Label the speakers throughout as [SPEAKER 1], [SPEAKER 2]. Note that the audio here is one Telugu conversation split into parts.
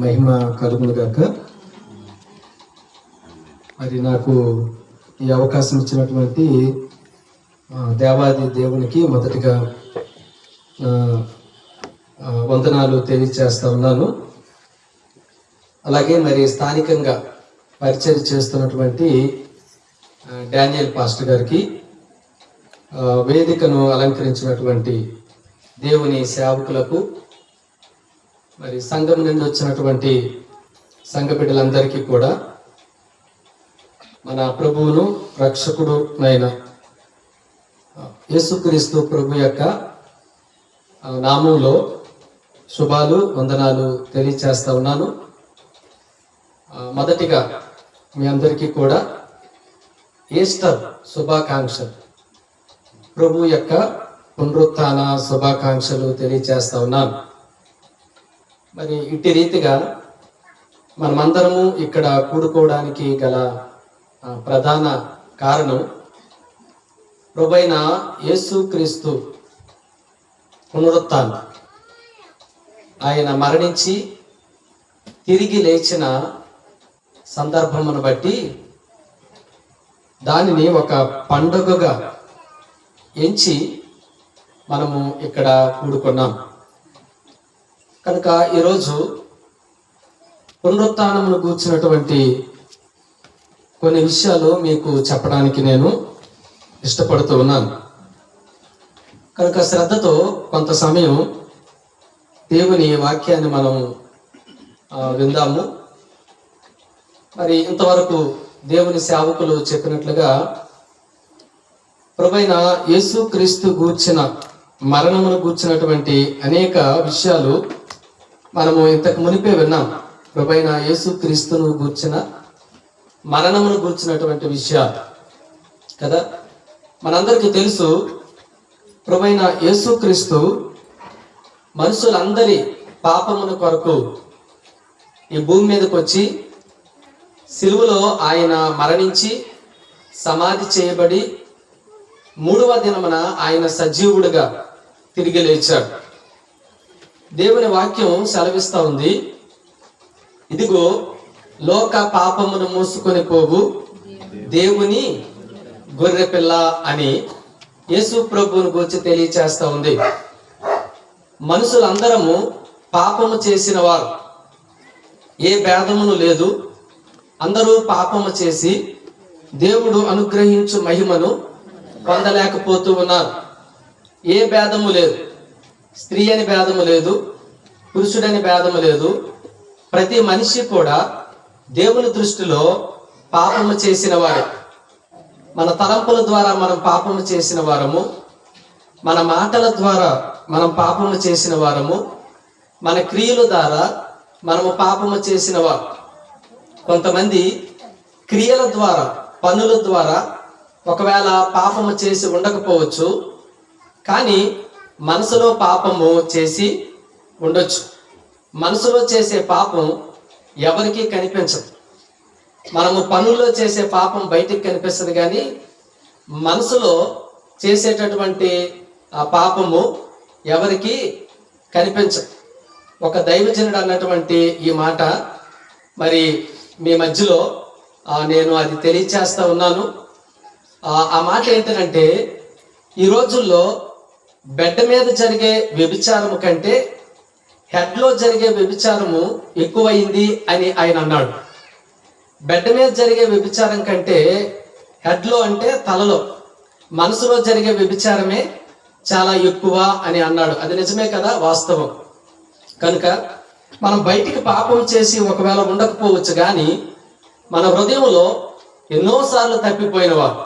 [SPEAKER 1] మహిమ కలుగును గాక. మరి నాకు ఈ అవకాశం ఇచ్చినటువంటి దేవాది దేవునికి మొదటిగా వందనాలు తెలియజేస్తా ఉన్నాను. అలాగే మరి స్థానికంగా పరిచయం చేస్తున్నటువంటి డానియల్ పాస్టర్ గారికి, వేదికను అలంకరించినటువంటి దేవుని సేవకులకు, మరి సంఘం నుండి వచ్చినటువంటి సంఘ బిడ్డలందరికీ కూడా మన ప్రభువును రక్షకుడు అయిన యేసుక్రీస్తు ప్రభు యొక్క నామంలో శుభాలు వందనాలు తెలియచేస్తా ఉన్నాను. మొదటిగా మీ అందరికీ కూడా ఈస్టర్ శుభాకాంక్షలు, ప్రభు యొక్క పునరుత్థాన శుభాకాంక్షలు తెలియచేస్తా ఉన్నాను. మరి ఇట్టి రీతిగా మనమందరము ఇక్కడ కూడుకోవడానికి గల ప్రధాన కారణం ప్రభువైన యేసుక్రీస్తు పునరుత్థానం. ఆయన మరణించి తిరిగి లేచిన సందర్భమును బట్టి దానిని ఒక పండుగగా ఎంచి మనము ఇక్కడ కూడుకున్నాం. కనుక ఈరోజు పునరుత్థానమును గూర్చినటువంటి కొన్ని విషయాలు మీకు చెప్పడానికి నేను ఇష్టపడుతూ ఉన్నాను. కనుక శ్రద్ధతో కొంత సమయం దేవుని వాక్యాన్ని మనం విందాము. మరి ఇంతవరకు దేవుని సేవకులు చెప్పినట్లుగా ప్రభువైన యేసుక్రీస్తు గూర్చిన మరణమును గూర్చినటువంటి అనేక విషయాలు మనము ఇంతకు మునిపే విన్నాం. ప్రభువైన యేసుక్రీస్తును గూర్చిన మరణమును గూర్చినటువంటి విషయాలు కదా. మనందరికీ తెలుసు, ప్రభువైన యేసుక్రీస్తు మనుషులందరి పాపముల కొరకు ఈ భూమి మీదకి వచ్చి సిలువలో ఆయన మరణించి సమాధి చేయబడి 3వ దినమున ఆయన సజీవుడిగా తిరిగి లేచాడు. దేవుని వాక్యం సెలవిస్తా ఉంది, ఇదిగో లోక పాపమును మూసుకొని పోవు దేవుని గొర్రెపిల్ల అని యేసు ప్రభువుని గురించి తెలియచేస్తా ఉంది. మనుషులందరము పాపము చేసిన వారు, ఏ భేదమును లేదు. అందరూ పాపము చేసి దేవుడు అనుగ్రహించు మహిమను పొందలేకపోతూ ఉన్నారు. ఏ భేదము లేదు. స్త్రీ అని భేదము లేదు, పురుషుడని భేదము లేదు. ప్రతి మనిషి కూడా దేవుని దృష్టిలో పాపము చేసిన వారే. మన తలంపుల ద్వారా మనం పాపము చేసిన వారము, మన మాటల ద్వారా మనం పాపము చేసిన వారము, మన క్రియల ద్వారా మనము పాపము చేసిన వారు. కొంతమంది క్రియల ద్వారా, పనుల ద్వారా ఒకవేళ పాపము చేసి ఉండకపోవచ్చు, కానీ మనసులో పాపము చేసి ఉండొచ్చు. మనసులో చేసే పాపం ఎవరికీ కనిపించదు. మనము పనుల్లో చేసే పాపం బయటికి కనిపిస్తుంది, కానీ మనసులో చేసేటటువంటి ఆ పాపము ఎవరికి కనిపించదు. ఒక దైవజనుడు అన్నటువంటి ఈ మాట మరి మీ మధ్యలో నేను అది తెలియచేస్తా ఉన్నాను. ఆ మాట ఏంటంటే, ఈ రోజుల్లో బెడ్ మీద జరిగే వ్యభిచారము కంటే హెడ్లో జరిగే వ్యభిచారము ఎక్కువైంది అని ఆయన అన్నాడు. బెడ్ మీద జరిగే వ్యభిచారం కంటే హెడ్లో అంటే తలలో, మనసులో జరిగే వ్యభిచారమే చాలా ఎక్కువ అని అన్నాడు. అది నిజమే కదా, వాస్తవం. కనుక మనం బయటికి పాపం చేసి ఒకవేళ ఉండకపోవచ్చు, కానీ మన హృదయంలో ఎన్నోసార్లు తప్పిపోయినవారు,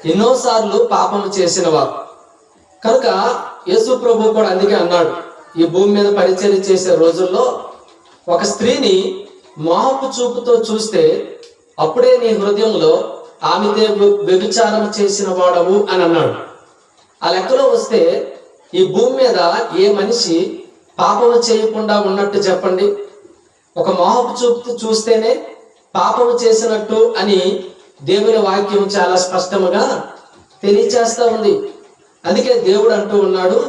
[SPEAKER 1] ఎన్నోసార్లు పాపం చేసినవారు. కనుక యేసు ప్రభు కూడా అందుకే అన్నాడు, ఈ భూమి మీద పరిచర్య చేసే రోజుల్లో ఒక స్త్రీని మోహపు చూపుతో చూస్తే అప్పుడే నీ హృదయంలో ఆమెతే వ్యభిచారం చేసిన వాడవు అని అన్నాడు. ఆ లెక్కలో వస్తే ఈ భూమి మీద ఏ మనిషి పాపము చేయకుండా ఉన్నట్టు చెప్పండి? ఒక మోహపు చూపుతో చూస్తేనే పాపము చేసినట్టు అని దేవుని వాక్యం చాలా స్పష్టముగా తెలియచేస్తా ఉంది. అందుకే దేవుడు అంటూ ఉన్నాడు,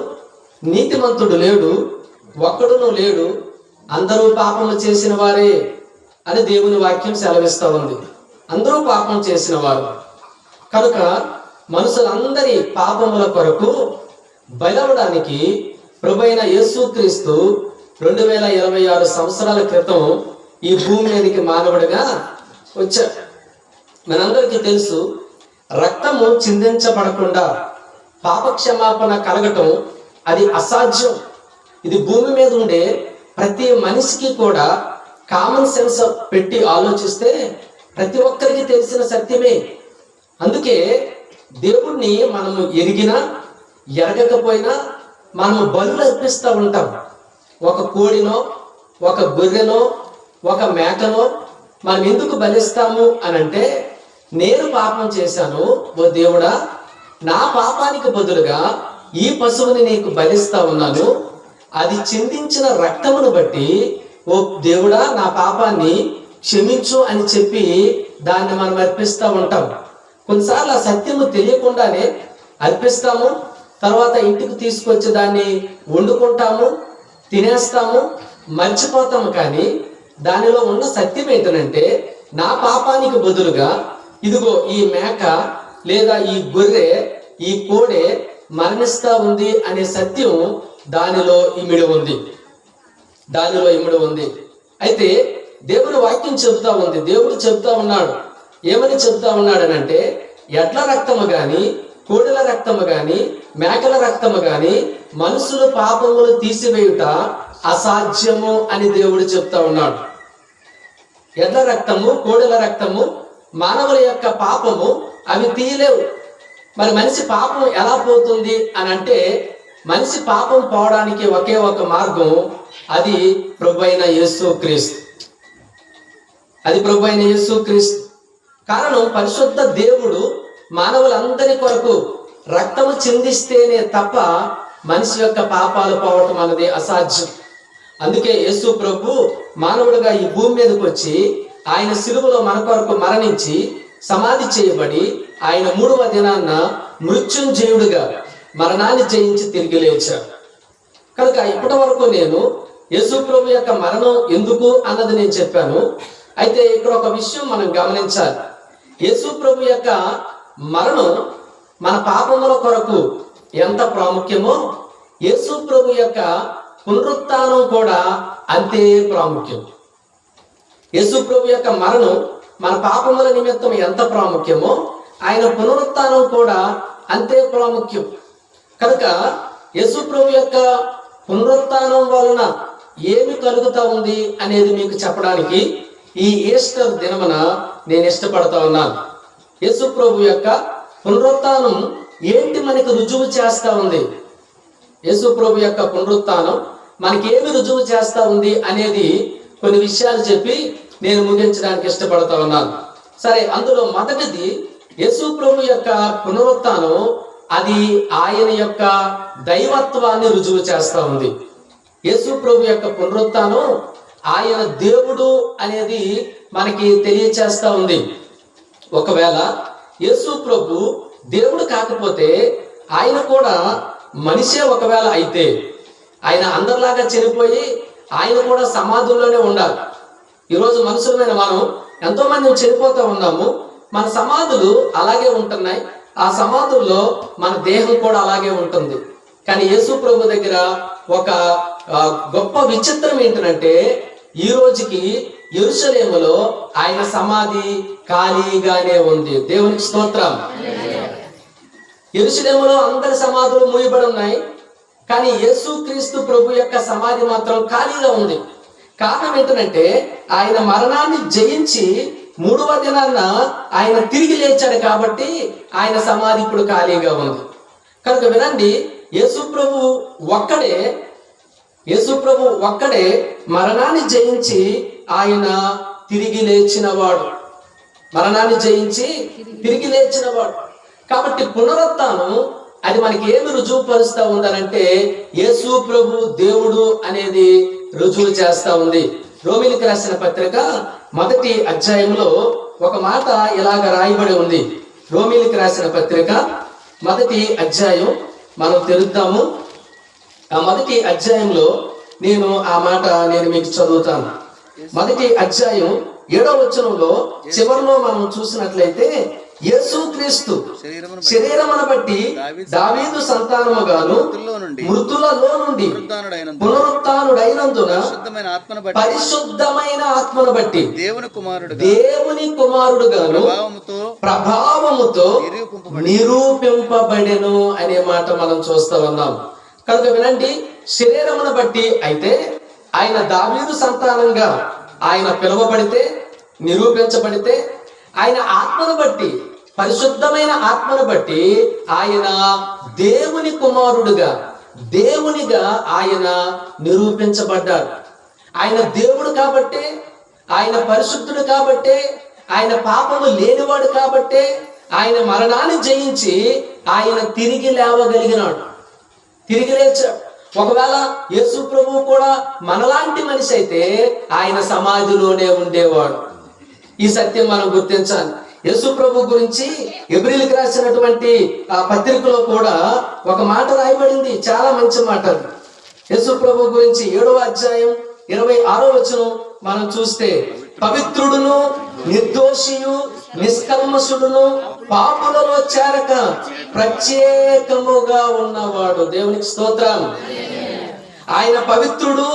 [SPEAKER 1] నీతిమంతుడు లేడు, ఒక్కడును లేడు, అందరూ పాపము చేసిన వారే అని దేవుని వాక్యం సెలవిస్తూ ఉంది. అందరూ పాపం చేసిన వారు కనుక మనుషులందరి పాపముల కొరకు బలవడానికి ప్రభువైన యేసుక్రీస్తు 2026 సంవత్సరాల క్రితం ఈ భూమి మీదకి మానవుడిగా వచ్చాడు. మనందరికీ తెలుసు, రక్తము చిందించబడకుండా పాపక్షమాపణ కలగటం అది అసాధ్యం. ఇది భూమి మీద ఉండే ప్రతి మనిషికి కూడా కామన్ సెన్స్ పెట్టి ఆలోచిస్తే ప్రతి ఒక్కరికి తెలిసిన సత్యమే. అందుకే దేవుణ్ణి మనము ఎరిగినా ఎరగకపోయినా మనము బలులు అర్పిస్తూ ఉంటాం. ఒక కోడినో, ఒక గొర్రెనో, ఒక మేకనో మనం ఎందుకు బలిస్తాము అని అంటే, నేను పాపం చేశాను, ఓ దేవుడా, నా పాపానికి బదులుగా ఈ పశువుని నీకు బలిస్తా ఉన్నాను, అది చిందించిన రక్తమును బట్టి ఓ దేవుడా నా పాపాన్ని క్షమించు అని చెప్పి దాన్ని మనం అర్పిస్తూ ఉంటాం. కొన్నిసార్లు ఆ సత్యము తెలియకుండానే అర్పిస్తాము. తర్వాత ఇంటికి తీసుకొచ్చి దాన్ని వండుకుంటాము, తినేస్తాము, మర్చిపోతాము. కానీ దానిలో ఉన్న సత్యం ఏంటంటే, నా పాపానికి బదులుగా ఇదిగో ఈ మేక లేదా ఈ గొర్రె, ఈ కోడె మరణిస్తా ఉంది అనే సత్యం దానిలో ఇమిడి ఉంది. అయితే దేవుని వాక్యం చెబుతా ఉంది, దేవుడు చెబుతా ఉన్నాడు. ఏమని చెబుతా ఉన్నాడు అని అంటే, ఎడ్ల రక్తము గాని, కోడెల రక్తము గాని, మేకల రక్తము గాని మనుషులు పాపములు తీసివేయుట అసాధ్యము అని దేవుడు చెప్తా ఉన్నాడు. ఎడ్ల రక్తము, కోడెల రక్తము మానవుల యొక్క పాపము అవి తీయలేవు. మరి మనిషి పాపం ఎలా పోతుంది అని అంటే, మనిషి పాపం పోవడానికి ఒకే ఒక మార్గం, అది ప్రభువైన యేసుక్రీస్తు. కారణం, పరిశుద్ధ దేవుడు మానవులందరి కొరకు రక్తము చిందిస్తేనే తప్ప మనిషి యొక్క పాపాలు పోవటం అనేది అసాధ్యం. అందుకే యేసు ప్రభు మానవుడిగా ఈ భూమి మీదకి వచ్చి ఆయన సిలువలో మన కొరకు మరణించి సమాధి చేయబడి ఆయన 3వ దినాన్న మృత్యుంజయుడిగా మరణాన్ని జయించి తిరిగి లేచాడు. కనుక ఇప్పటి వరకు నేను యేసు ప్రభు యొక్క మరణం ఎందుకు అన్నది నేను చెప్పాను. అయితే ఇక్కడ ఒక విషయం మనం గమనించాలి. యేసు ప్రభు యొక్క మరణం మన పాపముల కొరకు ఎంత ప్రాముఖ్యమో, యేసు ప్రభు యొక్క పునరుత్థానం కూడా అంతే ప్రాముఖ్యం. యేసు ప్రభు యొక్క మరణం మన పాపముల నిమిత్తం ఎంత ప్రాముఖ్యమో, ఆయన పునరుత్థానం కూడా అంతే ప్రాముఖ్యం. కనుక యేసు ప్రభు యొక్క పునరుత్థానం వలన ఏమి కలుగుతా ఉంది అనేది మీకు చెప్పడానికి ఈ ఈస్టర్ దినమున నేను ఇష్టపడతా ఉన్నాను. యేసు ప్రభు యొక్క పునరుత్థానం ఏంటి మనకి రుజువు చేస్తా ఉంది, యేసు ప్రభు యొక్క పునరుత్థానం మనకి ఏమి రుజువు చేస్తా ఉంది అనేది కొన్ని విషయాలు చెప్పి నేను ముగించడానికి ఇష్టపడతా ఉన్నాను. సరే, అందులో మొదటిది యేసు ప్రభు యొక్క పునరుత్థానం అది ఆయన యొక్క దైవత్వాన్ని రుజువు చేస్తా ఉంది. యేసు ప్రభు యొక్క పునరుత్థానం ఆయన దేవుడు అనేది మనకి తెలియచేస్తా ఉంది. ఒకవేళ యేసు ప్రభు దేవుడు కాకపోతే, ఆయన కూడా మనిషే ఒకవేళ అయితే, ఆయన అందరిలాగా చనిపోయి ఆయన కూడా సమాధుల్లోనే ఉండాలి. ఈరోజు మనుషులమైన మనం ఎంతో మంది చనిపోతూ ఉన్నాము, మన సమాధులు అలాగే ఉంటున్నాయి, ఆ సమాధుల్లో మన దేహం కూడా అలాగే ఉంటుంది. కానీ యేసు ప్రభు దగ్గర ఒక గొప్ప విచిత్రం ఏంటంటే, ఈ రోజుకి యెరూషలేములో ఆయన సమాధి ఖాళీగానే ఉంది. దేవునికి స్తోత్రం. యెరూషలేములో అందరి సమాధులు మూయబడి ఉన్నాయి, కానీ యేసుక్రీస్తు ప్రభు యొక్క సమాధి మాత్రం ఖాళీగా ఉంది. కారణం ఏంటంటే, ఆయన మరణాన్ని జయించి 3వ దినాన్న ఆయన తిరిగి లేచాడు కాబట్టి ఆయన సమాధి ఇప్పుడు ఖాళీగా ఉంది. కనుక వినండి, యేసు ప్రభు ఒక్కడే మరణాన్ని జయించి ఆయన తిరిగి లేచినవాడు. కాబట్టి పునరుత్థానం అది మనకి ఏమి రుజువు పరుస్తూ ఉందనంటే, యేసు ప్రభు దేవుడు అనేది రుజువు చేస్తా ఉంది. రోమీయులకు రాసిన పత్రిక 1వ అధ్యాయంలో ఒక మాట ఇలాగ రాయబడి ఉంది. రోమీయులకు రాసిన పత్రిక 1వ అధ్యాయం మనం తెలుద్దాము. ఆ 1వ అధ్యాయంలో నేను ఆ మాట మీకు చదువుతాను. మొదటి అధ్యాయం 7వ వచనంలో చివరిలో మనం చూసినట్లయితే, యేసుక్రీస్తు శరీరమును బట్టి దావీదు సంతానముగాను మృతులలో నుండి పునరుత్థానుడైనందున పరిశుద్ధమైన ఆత్మను బట్టి దేవుని కుమారుడుగాను ప్రభావముతో నిరూపింపబడెను అనే మాట మనం చూస్తూ ఉన్నాం. కనుక వినండి, శరీరమును బట్టి అయితే ఆయన దావీదు సంతానంగా ఆయన పిలువబడితే, నిరూపించబడితే, ఆయన ఆత్మను బట్టి, పరిశుద్ధమైన ఆత్మను బట్టి ఆయన దేవుని కుమారుడుగా, దేవునిగా ఆయన నిరూపించబడ్డాడు. ఆయన దేవుడు కాబట్టే, ఆయన పరిశుద్ధుడు కాబట్టే, ఆయన పాపము లేనివాడు కాబట్టే ఆయన మరణాన్ని జయించి ఆయన తిరిగి లేవగలిగినాడు, తిరిగి లేచాడు. ఒకవేళ యేసు ప్రభువు కూడా మనలాంటి మనిషి అయితే ఆయన సమాధిలోనే ఉండేవాడు. ఈ సత్యం మనం గుర్తించాలి. యేసు ప్రభు గురించి హెబ్రీయులకు రాసినటువంటి ఆ పత్రికలో కూడా ఒక మాట రాయబడింది, చాలా మంచి మాట. యేసు ప్రభు గురించి 7వ అధ్యాయం 26వ వచనం మనం చూస్తే, పవిత్రుడును నిర్దోషియు నిష్కల్మషుడును పాపులలో చేరక ప్రత్యేకముగా ఉన్నవాడు. దేవునికి స్తోత్రం. ఆయన పవిత్రుడు,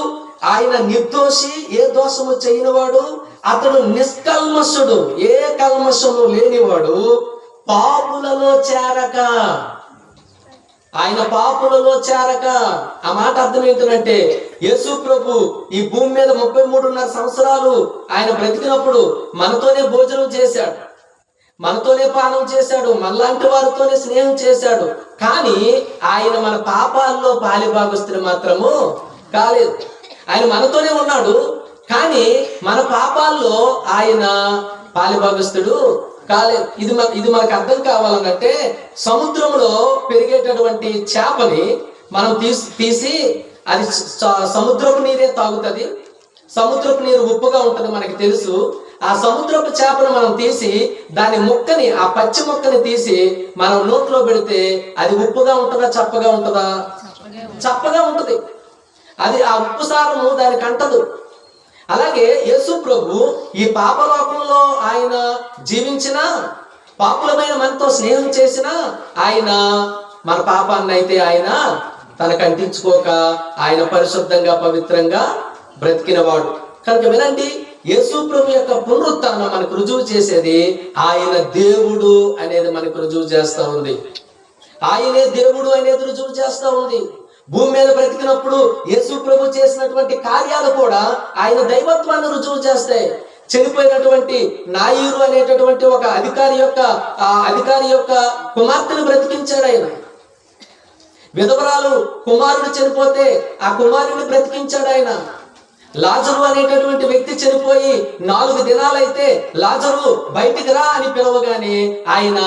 [SPEAKER 1] ఆయన నిర్దోషి, ఏ దోషము చేయనివాడు, అతడు నిష్కల్మషుడు, ఏ కల్మషము లేనివాడు, పాపులలో చేరక. ఆయన పాపులలో చేరక. ఆ మాట అర్థం ఏంటంటే, యేసు ప్రభు ఈ భూమి మీద 33.5 సంవత్సరాలు ఆయన బ్రతికినప్పుడు మనతోనే భోజనం చేశాడు, మనతోనే పానం చేశాడు, మనలాంటి వారితోనే స్నేహం చేశాడు. కానీ ఆయన మన పాపాల్లో పాలిభాగస్తుడు మాత్రము కాలేదు. ఆయన మనతోనే ఉన్నాడు, కానీ మన పాపాల్లో ఆయన పాలిభాగస్తుడు కాలేదు. ఇది మనకు అర్థం కావాలనంటే, సముద్రంలో పెరిగేటటువంటి చేపని మనం తీసి అది సముద్రపు నీరే తాగుతుంది. సముద్రపు నీరు ఉప్పుగా ఉంటుంది, మనకి తెలుసు. ఆ సముద్రపు చేపను మనం తీసి దాని ముక్కని, ఆ పచ్చి ముక్కని తీసి మనం నోట్లో పెడితే అది ఉప్పుగా ఉంటుందా, చప్పగా ఉంటుందా? చప్పగా ఉంటుంది. అది ఆ ఉప్పు సారము దానికి అంటదు. అలాగే యేసు ప్రభు ఈ పాపలోకంలో ఆయన జీవించిన, పాపులమైన మనతో స్నేహం చేసిన, ఆయన మన పాపాన్ని అయితే ఆయన తనకు అంటించుకోక ఆయన పరిశుద్ధంగా పవిత్రంగా బ్రతికినవాడు. కనుక వినండి, యేసు ప్రభు యొక్క పునరుత్థానం మనకు రుజువు చేసేది ఆయన దేవుడు అనేది మనకు రుజువు చేస్తూ ఉంది. ఆయనే దేవుడు అనేది రుజువు చేస్తూ ఉంది. భూమి మీద బ్రతికినప్పుడు యేసు ప్రభు చేసినటువంటి కార్యాలు కూడా ఆయన దైవత్వాన్ని రుజువు చేస్తాయి. చనిపోయినటువంటి నాయీరు అనేటటువంటి ఒక అధికారి యొక్క కుమార్తెను బ్రతికించాడు ఆయన. విధవరాలు కుమారుడు చనిపోతే ఆ కుమారుడిని బ్రతికించాడు ఆయన. లాజరు అనేటటువంటి వ్యక్తి చనిపోయి 4 దినాలైతే లాజరు బయటికి రా అని పిలవగానే ఆయన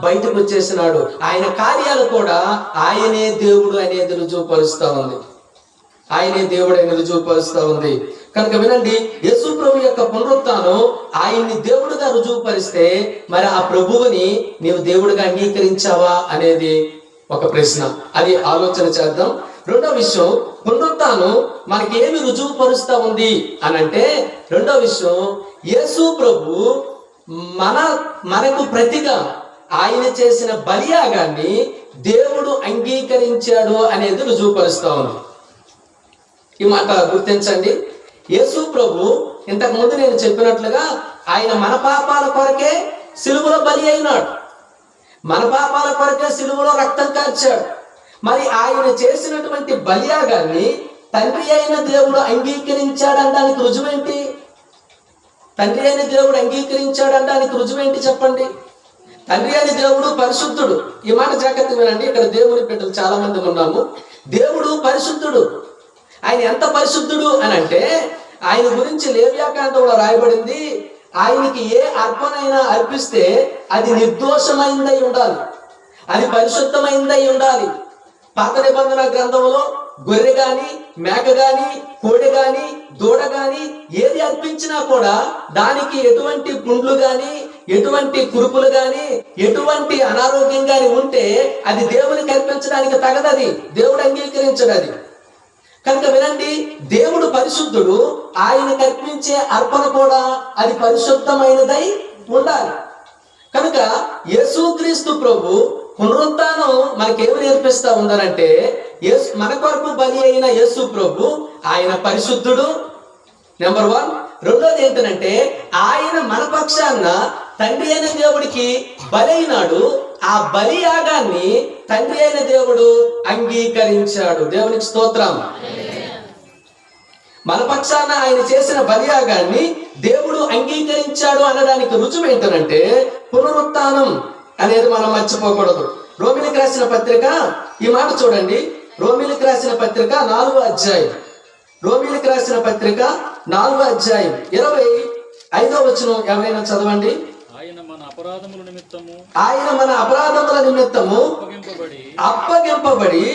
[SPEAKER 1] బయటకు వచ్చేసినాడు. ఆయన కార్యాలు కూడా ఆయనే దేవుడు అనేది రుజువుపరుస్తూ ఉంది. ఆయనే దేవుడు అని రుజువుపరుస్తూ ఉంది. కనుక వినండి, యేసు ప్రభు యొక్క పునరుత్థానం ఆయన్ని దేవుడుగా రుజువుపరిస్తే, మరి ఆ ప్రభువుని నీవు దేవుడిగా అంగీకరించావా అనేది ఒక ప్రశ్న. అది ఆలోచన చేద్దాం. రెండో విషయం, పునరుత్థానం మనకి ఏమి రుజువు పరుస్తూ ఉంది అని అంటే, రెండో విషయం, యేసు ప్రభు మనకు ప్రతిగా ఆయన చేసిన బలియాగాన్ని దేవుడు అంగీకరించాడు అనేది రుజువుపరుస్తూ ఉంది. ఈ మాట గుర్తించండి. యేసు ప్రభు ఇంతకు ముందు నేను చెప్పినట్లుగా ఆయన మన పాపాల కొరకే సిలువలో బలి అయినాడు, మన పాపాల కొరకే సిలువలో రక్తం కార్చాడు. మరి ఆయన చేసినటువంటి బలియాగాన్ని తండ్రి అయిన దేవుడు అంగీకరించాడనడానికి రుజువేంటి? తండ్రి అయిన దేవుడు అంగీకరించాడనడానికి రుజువేంటి చెప్పండి? తండ్రి అయిన దేవుడు పరిశుద్ధుడు. ఈ మాట జాగ్రత్త వినండి. ఇక్కడ దేవుని బిడ్డలు చాలా మంది ఉన్నాము. దేవుడు పరిశుద్ధుడు. ఆయన ఎంత పరిశుద్ధుడు అని అంటే, ఆయన గురించి లేవ్యాకాండంలో రాయబడింది, ఆయనకి ఏ అర్పణైనా అర్పిస్తే అది నిర్దోషమైందై ఉండాలి, అది పరిశుద్ధమైందై ఉండాలి. పాత నిబంధన గ్రంథంలో గొర్రె గాని, మేక గాని, కోడె గాని, దూడ గాని ఏది అర్పించినా కూడా దానికి ఎటువంటి పుండ్లు గాని, ఎటువంటి కురుపులు గాని, ఎటువంటి అనారోగ్యం గాని ఉంటే అది దేవునికి అర్పించడానికి తగదది, దేవుడు అంగీకరించడు. అది కనుక వినండి, దేవుడు పరిశుద్ధుడు, ఆయన కల్పించే అర్పణ కూడా అది పరిశుద్ధమైనదై ఉండాలి. కనుక యేసుక్రీస్తు ప్రభు పునరుత్థానం మనకేమి నేర్పిస్తా ఉందనంటే, మన కొరకు బలి అయిన యేసు ప్రభు ఆయన పరిశుద్ధుడు, నెంబర్ 1. రెండోది ఏంటంటే, ఆయన మన పక్షాన తండ్రి అయిన దేవుడికి బలి అయినాడు. ఆ బలి యాగాన్ని తండ్రి అయిన దేవుడు అంగీకరించాడు. దేవునికి స్తోత్రం. మన పక్షాన ఆయన చేసిన బలియాగాన్ని దేవుడు అంగీకరించాడు అనడానికి రుజువు ఏంటంటే పునరుత్థానం అనేది మనం మర్చిపోకూడదు. రోమిలికి రాసిన పత్రిక, ఈ మాట చూడండి, రోమిలికి రాసిన పత్రిక 4వ అధ్యాయం, రోమిలికి రాసిన పత్రిక 4వ అధ్యాయం 25వ వచనం ఎవరైనా చదవండి. ఆయన మన అపరాధముల నిమిత్తము అప్పగింపబడి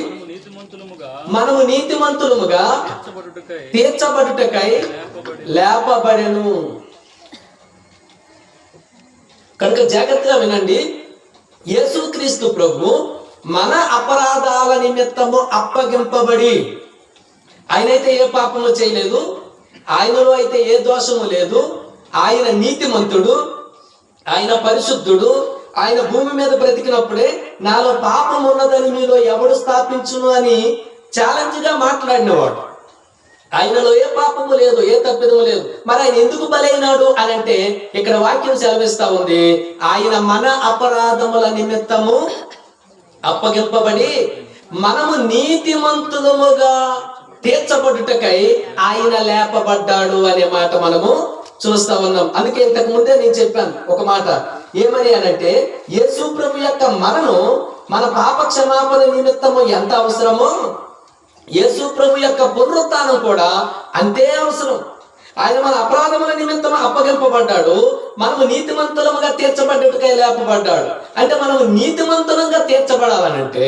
[SPEAKER 1] మనము నీతిమంతులముగా తీర్చబడుటకై లేపబడెను. కనుక జాగ్రత్తగా వినండి, యేసుక్రీస్తు ప్రభు మన అపరాధాల నిమిత్తము అప్పగింపబడి, ఆయనైతే ఏ పాపము చేయలేదు, ఆయనలో అయితే ఏ దోషము లేదు, ఆయన నీతిమంతుడు, ఆయన పరిశుద్ధుడు, ఆయన భూమి మీద బ్రతికినప్పుడే నాలో పాపం ఉన్నదని మీలో ఎవడు స్థాపించును అని ఛాలెంజ్ గా మాట్లాడినవాడు. ఆయనలో ఏ పాపము లేదు, ఏ తప్పిదము లేదు. మరి ఆయన ఎందుకు బలైనాడు అని అంటే ఇక్కడ వాక్యం సెలవిస్తా ఉంది, ఆయన మన అపరాధముల నిమిత్తము అప్పగింపబడి మనము నీతిమంతులముగా తీర్చబడుటకై ఆయన లేపబడ్డాడు అనే మాట మనము చూస్తా ఉన్నాం. అందుకే ఇంతకు ముందే నేను చెప్పాను ఒక మాట, ఏమని అనంటే యేసు ప్రభు యొక్క మరణం మన పాప క్షమాపణ నిమిత్తము ఎంత అవసరమో, యేసు ప్రభు యొక్క పునరుత్థానం కూడా అంతే అవసరం. ఆయన మన అపరాధముల నిమిత్తం అప్పగింపబడ్డాడు, మనము నీతిమంతులముగా తీర్చబడ్డట్టుకై లేపబడ్డాడు. అంటే మనము నీతిమంతులంగా తీర్చబడాలనంటే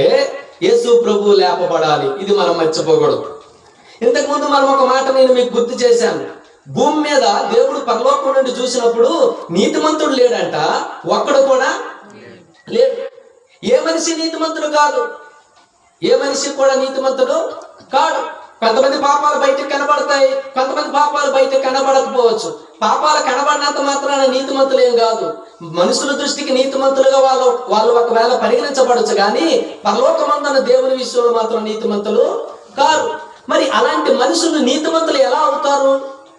[SPEAKER 1] యేసు ప్రభు లేపబడాలి. ఇది మనం మర్చిపోకూడదు. ఇంతకు ముందు మనం ఒక మాట నేను మీకు గుర్తు చేశాను. భూమి మీద దేవుడు పరలోకం నుండి చూసినప్పుడు నీతిమంతుడు లేడంట, ఒక్కడు కూడా లేడు. ఏ మనిషి నీతిమంతుడు కాదు, ఏ మనిషి కూడా నీతిమంతుడు కాడు. కొంతమంది పాపాలు బయటకు కనబడతాయి, కొంతమంది పాపాలు బయటకు కనబడకపోవచ్చు. పాపాలు కనబడినంత మాత్రాన నీతిమంతులు ఏం కాదు. మనుషుల దృష్టికి నీతిమంతులుగా వాళ్ళు ఒకవేళ పరిగణించబడచ్చు, కానీ పరలోకమందున్న దేవుని విషయంలో మాత్రం నీతిమంతులు కాదు. మరి అలాంటి మనుషులు నీతిమంతులు ఎలా అవుతారు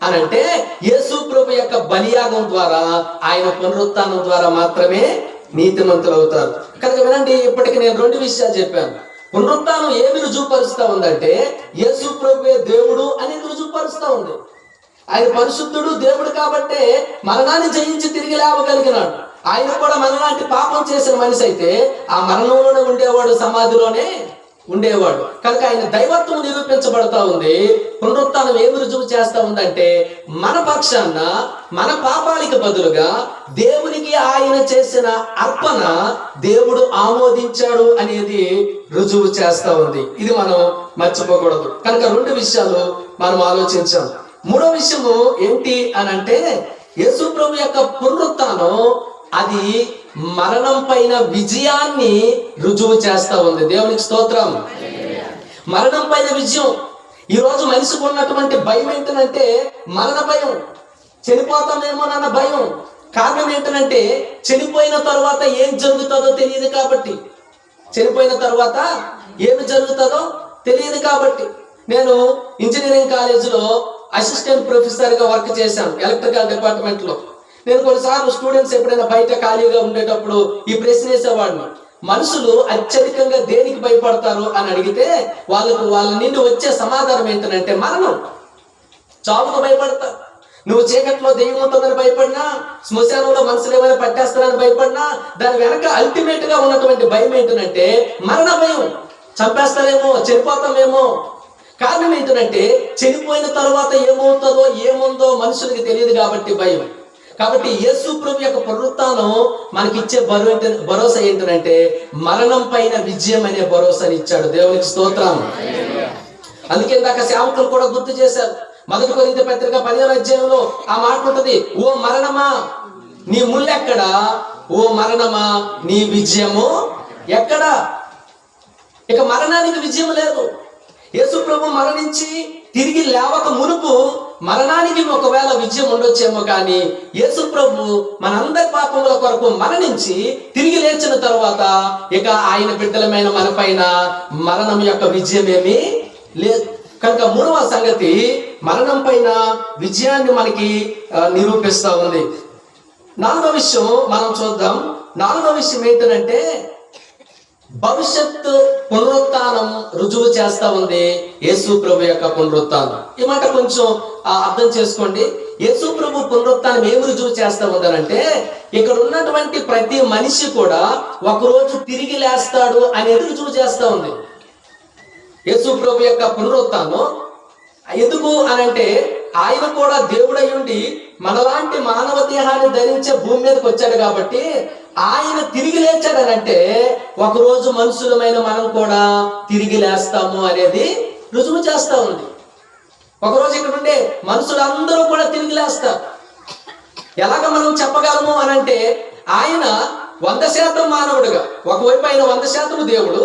[SPEAKER 1] అనంటే యేసు ప్రభు యొక్క బలియాగం ద్వారా, ఆయన పునరుత్థానం ద్వారా మాత్రమే నీతిమంతులు అవుతారు. కనుక వినండి, ఇప్పటికి నేను 2 విషయాలు చెప్పాను. పునరుత్థానం ఏమి రుజువుపరుస్తా ఉందంటే యేసు ప్రభువే దేవుడు అనేది రుజువుపరుస్తా ఉంది. ఆయన పరిశుద్ధుడు, దేవుడు కాబట్టే మరణాన్ని జయించి తిరిగి లేవగలిగినాడు. ఆయన కూడా మనలాంటి పాపం చేసిన మనిషి అయితే ఆ మరణంలోనే ఉండేవాడు, సమాధిలోనే ఉండేవాడు. కనుక ఆయన దైవత్వం నిరూపించబడతా ఉంది. పునరుత్థానం ఏమి రుజువు చేస్తా ఉందంటే మన పక్షాన మన పాపానికి బదులుగా దేవునికి ఆయన చేసిన అర్పణ దేవుడు ఆమోదించాడు అనేది రుజువు చేస్తా ఉంది. ఇది మనం మర్చిపోకూడదు. కనుక 2 విషయాలు మనం ఆలోచించాం. 3వ విషయము ఏంటి అని అంటే యేసు ప్రభు యొక్క పునరుత్థానం అది మరణం పైన విజయాన్ని రుజువు చేస్తా ఉంది. దేవునికి స్తోత్రం. మరణం పైన విజయం. ఈ రోజు మనిషికి ఉన్నటువంటి భయం ఏంటంటే మరణ భయం, చనిపోతామేమోనన్న భయం. కారణం ఏంటంటే చనిపోయిన తర్వాత ఏం జరుగుతుందో తెలియదు కాబట్టి, చనిపోయిన తర్వాత ఏమి జరుగుతుందో తెలియదు కాబట్టి. నేను ఇంజనీరింగ్ కాలేజీలో అసిస్టెంట్ ప్రొఫెసర్గా వర్క్ చేశాను, ఎలక్ట్రికల్ డిపార్ట్మెంట్లో. నేను కొన్నిసార్లు స్టూడెంట్స్ ఎప్పుడైనా బయట ఖాళీగా ఉండేటప్పుడు ఈ ప్రశ్న వేసేవాడిని, మనుషులు అత్యధికంగా దేనికి భయపడతారు అని అడిగితే వాళ్ళ నుండి వచ్చే సమాధానం ఏంటంటే మరణం, చావుకు భయపడతారు. నువ్వు చీకట్లో దెయ్యం ఉంటుందని భయపడినా, శ్మశానంలో మనుషులు ఏమైనా పట్టేస్తారని భయపడినా, దాని వెనక అల్టిమేట్ గా ఉన్నటువంటి భయం ఏంటంటే మరణ భయం. చంపేస్తారేమో, చనిపోతామేమో. కారణం ఏంటంటే చనిపోయిన తర్వాత ఏమవుతుందో ఏముందో మనుషులకి తెలియదు కాబట్టి భయం. కాబట్టి యేసు ప్రభు యొక్క పునరుత్థానం మనకిచ్చే భరోసా ఏంటంటే మరణం పైన విజయం అనే భరోసాని ఇచ్చాడు. దేవునికి స్తోత్రం. అందుకే ఇందాక సేవకులు కూడా గుర్తు చేశారు. 1 కొరింథీ పత్రిక 10వ అధ్యాయంలో ఆ మాట ఉంటది, ఓ మరణమా నీ ముల్లెక్కడా, ఓ మరణమా నీ విజయము ఎక్కడా. ఇక మరణానికి విజయం లేదు. యేసు ప్రభు మరణించి తిరిగి లేవక మునుపు మరణానికి ఒకవేళ విజయం ఉండొచ్చేమో, కానీ యేసు ప్రభు మనందరి పాపముల కొరకు మరణించి తిరిగి లేచిన తర్వాత ఇక ఆయన బిడ్డలమైన మన పైన మరణం యొక్క విజయం ఏమీ లేదు. కనుక మూడవ సంగతి మరణం పైన విజయాన్ని మనకి నిరూపిస్తా ఉంది. నాలుగవ విషయం మనం చూద్దాం. నాలుగవ విషయం ఏంటంటే భవిష్యత్తు పునరుత్థానం రుజువు చేస్తా ఉంది యేసు ప్రభు యొక్క పునరుత్థానం. ఈ మాట కొంచెం అర్థం చేసుకోండి. యేసు ప్రభు పునరుత్థానం ఏమి రుజువు చేస్తా ఉందనంటే, ఇక్కడ ఉన్నటువంటి ప్రతి మనిషి కూడా ఒకరోజు తిరిగి లేస్తాడు అనేది రుజువు చేస్తా ఉంది. యేసు ప్రభు యొక్క పునరుత్థానం ఎందుకు అనంటే, ఆయన కూడా దేవుడై ఉండి మనలాంటి మానవ దేహాన్ని ధరించే భూమి మీదకి వచ్చాడు కాబట్టి ఆయన తిరిగి లేచాడనంటే ఒకరోజు మనుషులమైన మనం కూడా తిరిగి లేస్తాము అనేది రుజువు చేస్తా ఉంది. ఒకరోజు ఇక్కడ ఉండే మనుషులందరూ కూడా తిరిగి లేస్తారు. ఎలాగ మనం చెప్పగలము అనంటే, ఆయన 100% మానవుడుగా, ఒకవైపు ఆయన 100% దేవుడు,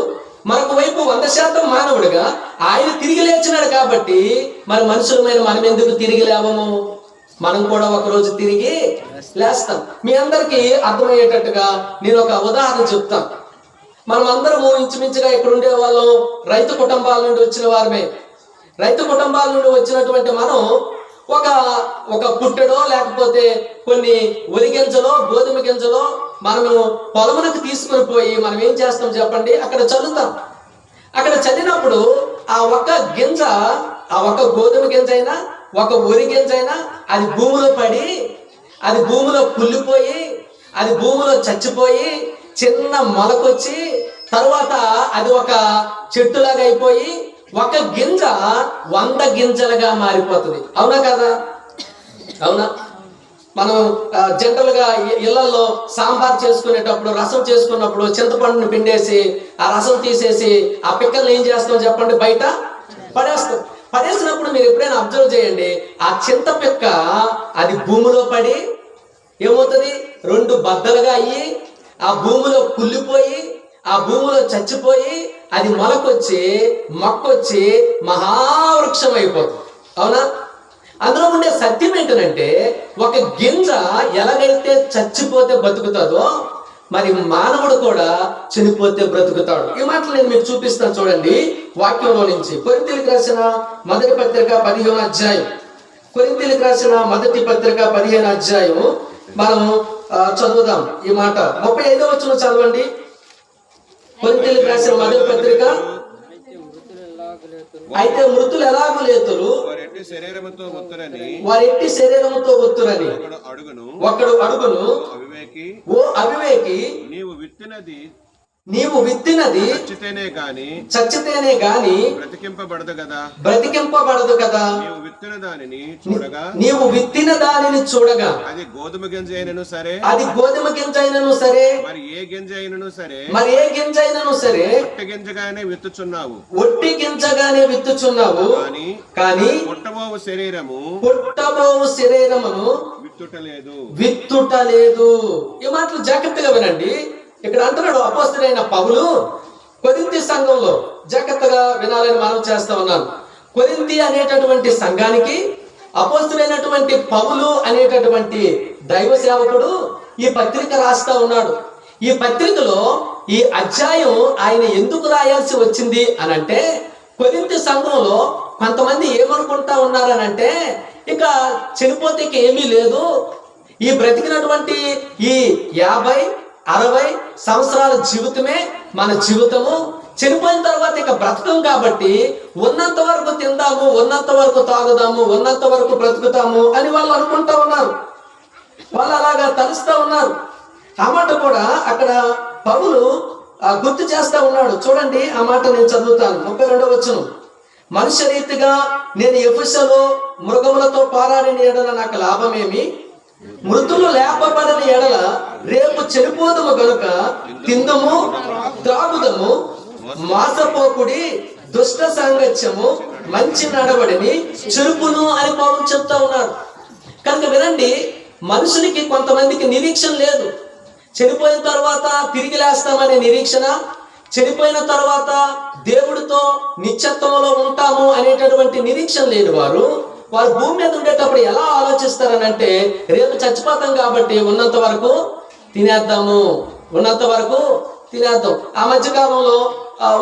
[SPEAKER 1] మరొక వైపు 100% మానవుడిగా ఆయన తిరిగి లేచినాడు కాబట్టి మరి మనుషులమైన మనం ఎందుకు తిరిగి లేవము? మనం కూడా ఒకరోజు తిరిగి లేస్తాం. మీ అందరికీ అర్థమయ్యేటట్టుగా నేను ఒక ఉదాహరణ చెప్తాను. మనం అందరము ఇంచుమించుగా ఇక్కడ ఉండే వాళ్ళం రైతు కుటుంబాల నుండి వచ్చిన వారమే. రైతు కుటుంబాల నుండి వచ్చినటువంటి మనం ఒక పుట్టెడో లేకపోతే కొన్ని వరి గింజలో గోధుమ గింజలో మనము పొలమునకు తీసుకొని పోయి మనం ఏం చేస్తాం చెప్పండి? అక్కడ చల్లుతాం. అక్కడ చల్లినప్పుడు ఆ ఒక్క గింజ, ఆ ఒక్క గోధుమ గింజ అయినా ఒక వరి గింజ అయినా అది భూమిలో పడి, అది భూమిలో కుళ్ళిపోయి, అది భూమిలో చచ్చిపోయి చిన్న మొలకొచ్చి తర్వాత అది ఒక చెట్టులాగా అయిపోయి ఒక గింజ 100 గింజలుగా మారిపోతుంది. అవునా కదా? అవునా? మనం జనరల్ గా ఇళ్లలో సాంబార్ చేసుకునేటప్పుడు, రసం చేసుకున్నప్పుడు చింతపండుని పిండేసి ఆ రసం తీసేసి ఆ పిక్కల్ని ఏం చేస్తాం చెప్పండి? బయట పడేస్తాం. పడేసినప్పుడు మీరు ఎప్పుడైనా అబ్జర్వ్ చేయండి, ఆ చింత పిక్క అది భూమిలో పడి ఏమవుతుంది? 2 బద్దలుగా అయ్యి ఆ భూమిలో కుళ్ళిపోయి ఆ భూమిలో చచ్చిపోయి అది మొక్కొచ్చి మహావృక్షం అయిపోతుంది. అవునా? అందులో ఉండే సత్యం ఏంటంటే, ఒక గింజ ఎలాగైతే చచ్చిపోతే బతుకుతుందో మరి మానవుడు కూడా చనిపోతే బ్రతుకుతాడు. ఈ మాటలు నేను మీకు చూపిస్తాను చూడండి వాక్యంలో నుంచి. కొరింథీయులకు రాసిన మొదటి పత్రిక 15వ అధ్యాయం. కొరింథీయులకు రాసిన మొదటి పత్రిక 15వ అధ్యాయం మనం చదువుదాం. ఈ మాట 35వ వచనం చదవండి. కొరింథీయులకు రాసిన మొదటి పత్రిక. అయితే మృతులు ఎలాగూ లేతురు, వారి ఎట్టి శరీరముతో ఒత్తురని ఒకడు అడుగును, ఓ అవివేకి, నీవు విత్తినది చచ్చితేనే గాని బ్రతికింపబడదు కదా. నీవు విత్తిన దానిని చూడగా అది గోధుమ గింజ అయినను సరే, మరి ఏ గింజ అయినను సరే ఒట్టి గింజగానే విత్తుచున్నావు కానీ పుట్టబోవు శరీరమును విత్తుటలేదు. ఈ మాటలు జాగ్రత్తగా వినండి. ఇక్కడ అంటున్నాడు అపోస్తలుడైన పౌలు కొరింథీ సంఘంలో, జాగ్రత్తగా వినాలని మనం చేస్తా ఉన్నాను. కొరింథీ అనేటటువంటి సంఘానికి అపోస్తలుడైనటువంటి పౌలు అనేటటువంటి దైవ సేవకుడు ఈ పత్రిక రాస్తా ఉన్నాడు. ఈ పత్రికలో ఈ అధ్యాయం ఆయన ఎందుకు రాయాల్సి వచ్చింది అనంటే, కొరింథీ సంఘంలో కొంతమంది ఏమనుకుంటా ఉన్నారనంటే, ఇక చనిపోతే ఏమీ లేదు, ఈ బ్రతికినటువంటి ఈ 50-60 సంవత్సరాల జీవితమే మన జీవితము, చనిపోయిన తర్వాత ఇక బ్రతకం కాబట్టి ఉన్నంత వరకు తిందాము, ఉన్నంత వరకు తాగుదాము, ఉన్నంత వరకు బ్రతుకుతాము అని వాళ్ళు అనుకుంటా ఉన్నారు. వాళ్ళు అలాగా తలుస్తా ఉన్నారు. ఆ మాట కూడా అక్కడ పౌలు గుర్తు చేస్తా ఉన్నాడు. చూడండి ఆ మాట నేను చదువుతాను. 32వ వచనం. మనుష్య రీతిగా నేను ఎఫెసులో మృగములతో పోరాడిన ఎడల నాకు లాభమేమి? మృతులు లేపబడిన ఎడల రేపు చనిపోదము గనుక తిందము, త్రాగుదము, మోసపోకుడి, దుష్ట సాంగత్యము, మంచి నడవడిని చెరుపును అని పౌలు చెప్తా ఉన్నాడు. కనుక వినండి, మనుషులకి కొంతమందికి నిరీక్షణ లేదు. చనిపోయిన తర్వాత తిరిగి లేస్తామనే నిరీక్షణ, చనిపోయిన తర్వాత దేవుడితో నిత్యత్వంలో ఉంటాము అనేటటువంటి నిరీక్షణ లేని వారు భూమి మీద ఉండేటప్పుడు ఎలా ఆలోచిస్తారనంటే, రేపు చచ్చిపోతాం కాబట్టి ఉన్నంత వరకు తినేద్దాము, ఉన్నంత వరకు తినేద్దాం. ఆ మధ్యకాలంలో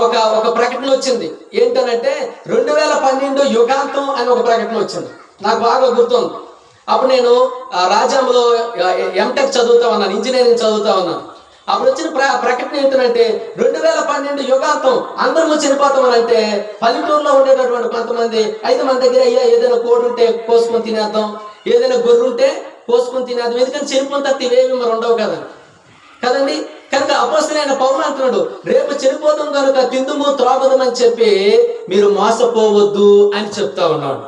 [SPEAKER 1] ఒక ప్రకటన వచ్చింది. ఏంటనంటే 2012 యుగాంతం అని ఒక ప్రకటన వచ్చింది. నాకు బాగా గుర్తుంది. అప్పుడు నేను రాజ్యాంగంలో ఎంటెక్ చదువుతా ఉన్నాను, ఇంజనీరింగ్ చదువుతా ఉన్నాను. అప్పుడు వచ్చిన ప్రకటన ఏంటంటే 2012 యుగాంతం అందరూ చనిపోతామని. అంటే పల్లెటూరులో ఉండేటటువంటి కొంతమంది అయితే మన దగ్గర అయ్యా ఏదైనా కోడి ఉంటే కోసుకొని తినేద్దాం, ఏదైనా గొర్రె ఉంటే కోసుకొని తినేద్దాం, ఎందుకంటే చనిపోయిన తర్వాత ఇవేమి మరి ఉండవు కదండి. కనుక అపోస్తలుడైన పౌలు అంటున్నాడు, రేపు చనిపోతాం కనుక తిందుము త్రాగుదమని చెప్పి మీరు మోసపోవద్దు అని చెప్తా ఉన్నాడు.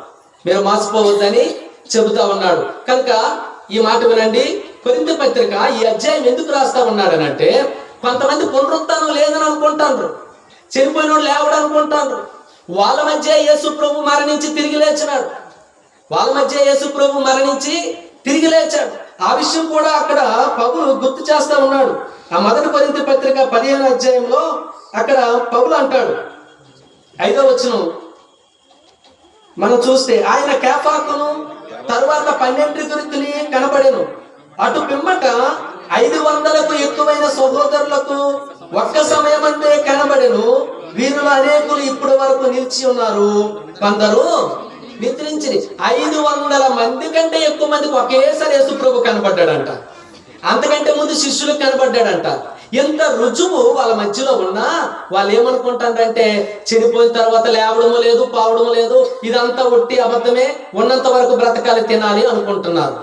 [SPEAKER 1] మీరు మోసపోవద్దని చెబుతా ఉన్నాడు. కనుక ఈ మాట వినండి. కొరింథీ పత్రిక ఈ అధ్యాయం ఎందుకు రాస్తా ఉన్నాడనంటే, కొంతమంది పునరుత్థానం లేదని అనుకుంటారు, చనిపోయిన వాళ్ళు లేవడం అనుకుంటారు. వాళ్ళ మధ్య యేసు ప్రభు మరణించి తిరిగి లేచినాడు. వాళ్ళ మధ్య యేసు ప్రభు మరణించి తిరిగి లేచాడు. ఆ విషయం కూడా అక్కడ పౌలు గుర్తు చేస్తా ఉన్నాడు. ఆ 1 కొరింథీ పత్రిక 15వ అధ్యాయంలో అక్కడ పౌలు అంటాడు, 5వ వచనం మనం చూస్తే, ఆయన కేఫాకును తరువాత 12 కనబడెను. అటు పిమ్మట 500కు ఎక్కువైన సహోదరులకు ఒక్క సమయమందే కనబడెను. వీరిలో అనేకులు ఇప్పటి వరకు నిలిచి ఉన్నారు, కొందరు నిద్రించిరి. 500 మంది కంటే ఎక్కువ మందికి ఒకేసారి యేసు ప్రభు కనబడ్డాడంట. అంతకంటే ముందు శిష్యులకు కనబడ్డాడంట. ఎంత రుజువు వాళ్ళ మధ్యలో ఉన్నా వాళ్ళు ఏమనుకుంటారంటే, చనిపోయిన తర్వాత లేవడము లేదు, పావడము లేదు, ఇదంతా ఒట్టి అబద్ధమే, ఉన్నంత వరకు బ్రతకాలి, తినాలి అనుకుంటున్నారు.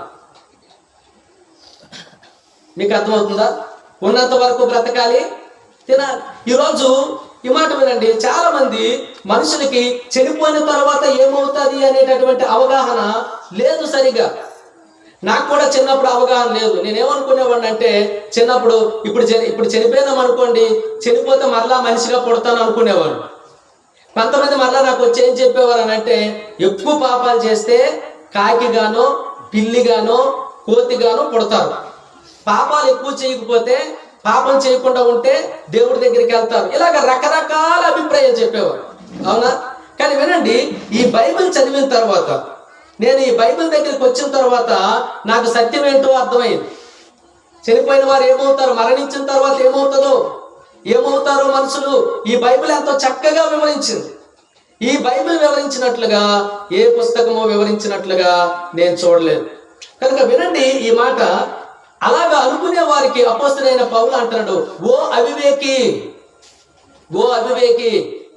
[SPEAKER 1] మీకు అర్థమవుతుందా? ఉన్నంత వరకు బ్రతకాలి, తినాలి. ఈరోజు ఈ మాట వినండి, చాలా మంది మనుషులకి చనిపోయిన తర్వాత ఏమవుతుంది అనేటటువంటి అవగాహన లేదు సరిగా. నాకు కూడా చిన్నప్పుడు అవగాహన లేదు. నేనేమనుకునేవాడిని అంటే, చిన్నప్పుడు ఇప్పుడు చనిపోయినాం అనుకోండి, చనిపోతే మరలా మనిషిగా పుడతాను అనుకునేవాడు. కొంతమంది మరలా నాకు వచ్చి ఏం చెప్పేవారు అని అంటే, ఎక్కువ పాపాలు చేస్తే కాకిగానో పిల్లిగానో కోతిగానో పుడతారు, పాపాలు ఎక్కువ చేయకపోతే, పాపం చేయకుండా ఉంటే దేవుడి దగ్గరికి వెళ్తారు. ఇలాగ రకరకాల అభిప్రాయాలు చెప్పేవారు, అవునా? కానీ వినండి, ఈ బైబిల్ చదివిన తర్వాత, నేను ఈ బైబిల్ దగ్గరికి వచ్చిన తర్వాత నాకు సత్యం ఏంటో అర్థమైంది. చనిపోయిన వారు ఏమవుతారు, మరణించిన తర్వాత ఏమవుతారో మనుషులు ఈ బైబిల్ ఎంతో చక్కగా వివరించింది. ఈ బైబిల్ వివరించినట్లుగా ఏ పుస్తకమో వివరించినట్లుగా నేను చూడలేదు. కనుక వినండి ఈ మాట. అలాగా అనుకునే వారికి అపోస్తలుడైన పౌలు అంటున్నాడు, ఓ అవివేకి